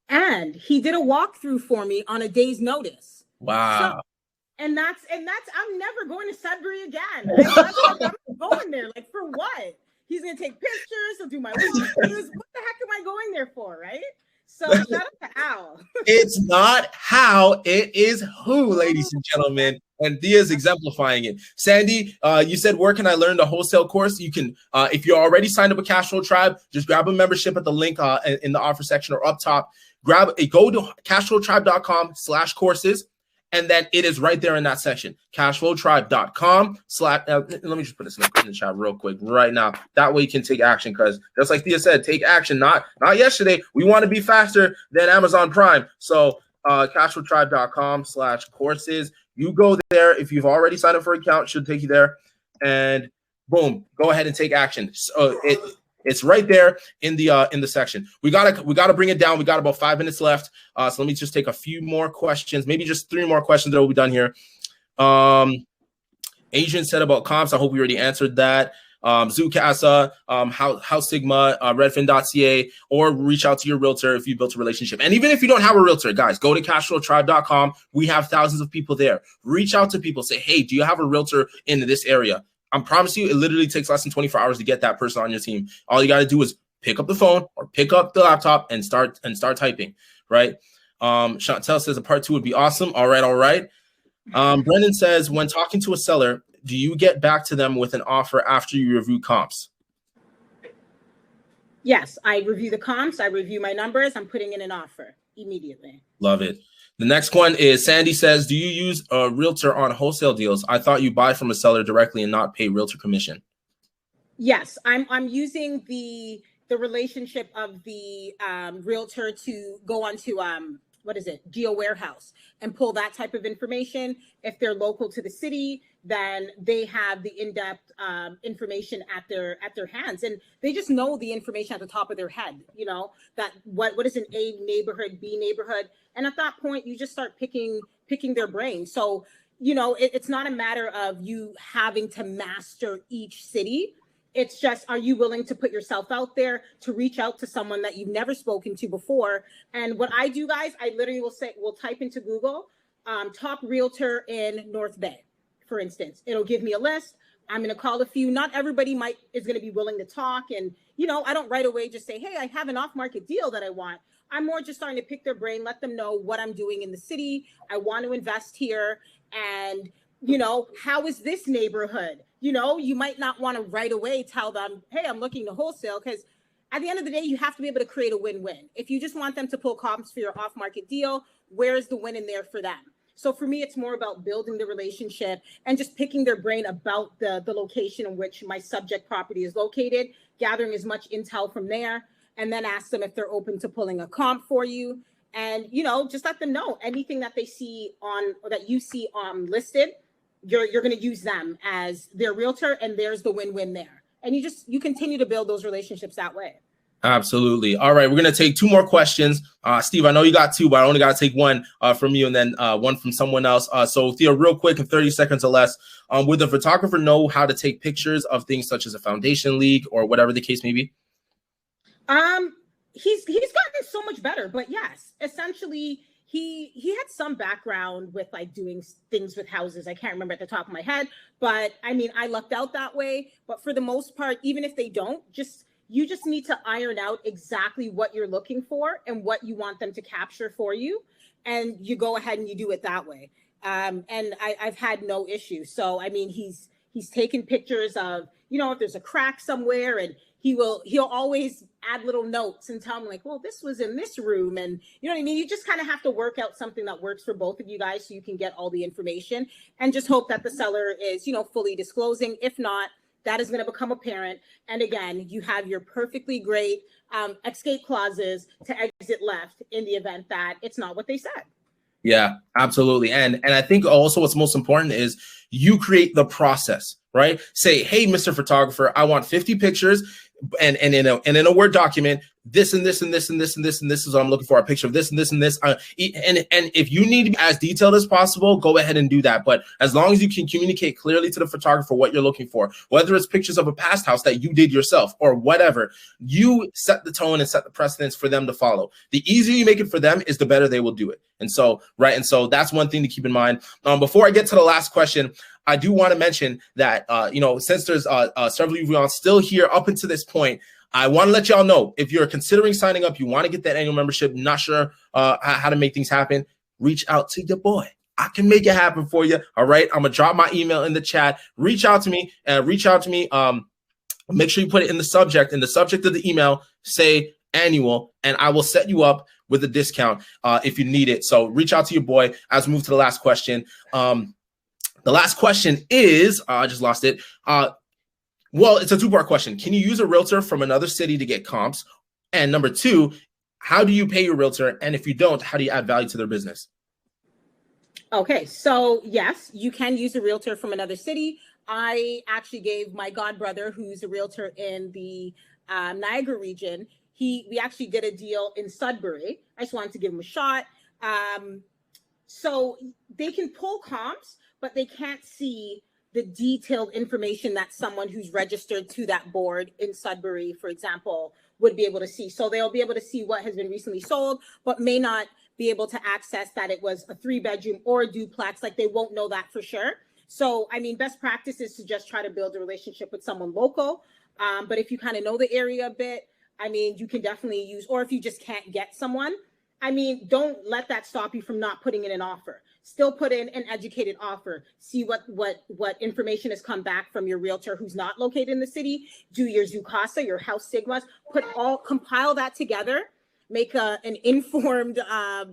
And he did a walkthrough for me on a day's notice. Wow. So, and that's I'm never going to Sudbury again. I'm not going there. Like, for what? He's going to take pictures. He'll do my videos. What the heck am I going there for, right? So shout out to Al. It's not how, it is who, ladies and gentlemen. And Thia's exemplifying it. Sandy, you said, where can I learn the wholesale course? You can, if you're already signed up with Cashflow Tribe, just grab a membership at the link in the offer section or up top. Go to cashflowtribe.com/courses. And then it is right there in that section, cashflowtribe.com/ let me just put this in the chat real quick right now. That way you can take action, because just like Thia said, take action, not yesterday. We want to be faster than Amazon Prime. So cashflowtribe.com/courses. You go there. If you've already signed up for an account, it should take you there. And boom, go ahead and take action. So it's right there in the section. We gotta bring it down. We got about 5 minutes left. So let me just take a few more questions, maybe just 3 more questions that will be done here. Adrian said about comps. I hope we already answered that. Zoocasa, House Sigma, Redfin.ca, or reach out to your realtor if you built a relationship. And even if you don't have a realtor, guys, go to cashflowtribe.com. We have thousands of people there. Reach out to people. Say, hey, do you have a realtor in this area? I promise you, it literally takes less than 24 hours to get that person on your team. All you got to do is pick up the phone or pick up the laptop and start typing, right? Chantel says a part 2 would be awesome. All right. Brendan says, when talking to a seller, do you get back to them with an offer after you review comps? Yes, I review the comps. I review my numbers. I'm putting in an offer immediately. Love it. The next one is Sandy says, do you use a realtor on wholesale deals? I thought you buy from a seller directly and not pay realtor commission. Yes, I'm using the relationship of the realtor to go onto Geo Warehouse and pull that type of information. If they're local to the city, then they have the in-depth information at their hands, and they just know the information at the top of their head. You know that what is an A neighborhood, B neighborhood, and at that point you just start picking their brain. So it's not a matter of you having to master each city. It's just, are you willing to put yourself out there to reach out to someone that you've never spoken to before? And what I do, guys, I literally will type into Google, top realtor in North Bay, for instance. It'll give me a list. I'm going to call a few. Not everybody is going to be willing to talk. And, I don't right away just say, hey, I have an off-market deal that I want. I'm more just starting to pick their brain, let them know what I'm doing in the city. I want to invest here. And, how is this neighborhood? You might not want to right away tell them, hey, I'm looking to wholesale, because at the end of the day, you have to be able to create a win-win. If you just want them to pull comps for your off-market deal, where's the win in there for them? So for me, it's more about building the relationship and just picking their brain about the location in which my subject property is located, gathering as much intel from there, and then ask them if they're open to pulling a comp for you. And, just let them know anything that they see that you see listed, you're going to use them as their realtor, and there's the win-win there. And you continue to build those relationships that way. Absolutely. All right, we're going to take 2 more questions. Steve, I know you got 2, but I only got to take one from you and then one from someone else. So Thea, real quick, in 30 seconds or less, would the photographer know how to take pictures of things such as a foundation leak or whatever the case may be? He's gotten so much better, but yes, essentially he had some background with like doing things with houses. I can't remember at the top of my head, but I mean, I lucked out that way. But for the most part, even if they don't, you just need to iron out exactly what you're looking for and what you want them to capture for you. And you go ahead and you do it that way. And I've had no issue. So, I mean, he's taken pictures of, if there's a crack somewhere, and he'll always add little notes and tell me like, well, this was in this room. And you know what I mean? You just kind of have to work out something that works for both of you guys so you can get all the information, and just hope that the seller is, fully disclosing. If not, that is going to become apparent. And again, you have your perfectly great escape clauses to exit left in the event that it's not what they said. Yeah, absolutely. And I think also what's most important is you create the process, right? Say, hey, Mr. Photographer, I want 50 pictures and in a Word document, this and this and this and this and this and this is what I'm looking for, a picture of this and this and this. And if you need to be as detailed as possible, go ahead and do that. But as long as you can communicate clearly to the photographer what you're looking for, whether it's pictures of a past house that you did yourself or whatever, you set the tone and set the precedence for them to follow. The easier you make it for them is the better they will do it. And so, right. And so that's one thing to keep in mind. Before I get to the last question, I do want to mention that, since there's several of you still here up until this point, I want to let y'all know, if you're considering signing up, you want to get that annual membership, not sure how to make things happen, reach out to your boy. I can make it happen for you. All right. I'm going to drop my email in the chat. Reach out to me. Make sure you put it in the subject of the email, say annual, and I will set you up with a discount if you need it. So reach out to your boy. As we move to the last question. The last question is, I just lost it. Well, it's a 2-part question. Can you use a realtor from another city to get comps? And number 2, how do you pay your realtor? And if you don't, how do you add value to their business? Okay, so yes, you can use a realtor from another city. I actually gave my godbrother, who's a realtor in the Niagara region, we actually did a deal in Sudbury. I just wanted to give him a shot. So they can pull comps, but they can't see the detailed information that someone who's registered to that board in Sudbury, for example, would be able to see. So they'll be able to see what has been recently sold, but may not be able to access that it was a 3-bedroom or a duplex. Like, they won't know that for sure. So, I mean, best practice is to just try to build a relationship with someone local. But if you kind of know the area a bit, I mean, you can definitely use, or if you just can't get someone, I mean, don't let that stop you from not putting in an offer. Still put in an educated offer. See what information has come back from your realtor who's not located in the city. Do your Zoocasa, your house stigmas. Compile that together. Make an informed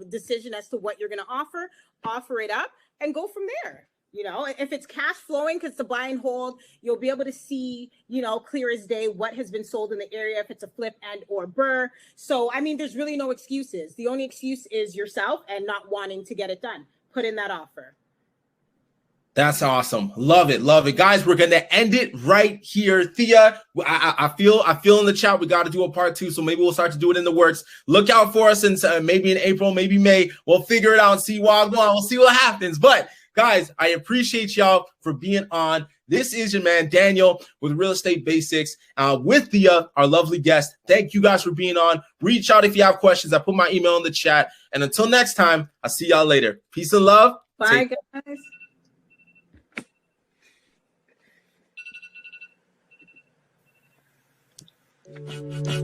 decision as to what you're going to offer it up, and go from there. You know, if it's cash flowing, because it's a buy and hold, you'll be able to see, you know, clear as day what has been sold in the area, if it's a flip and or burr. So, I mean, there's really no excuses. The only excuse is yourself and not wanting to get it done. Put in that offer. That's awesome. Love it. Love it. Guys, we're going to end it right here. Thia, I feel in the chat we got to do a part 2, so maybe we'll start to do it in the works. Look out for us in maybe in April, maybe May. We'll figure it out and see we'll see what happens. But guys, I appreciate y'all for being on. This is your man, Daniel, with Real Estate Basics, with Thia, our lovely guest. Thank you guys for being on. Reach out if you have questions. I put my email in the chat. And until next time, I'll see y'all later. Peace and love. Bye, guys. Thank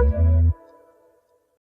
you.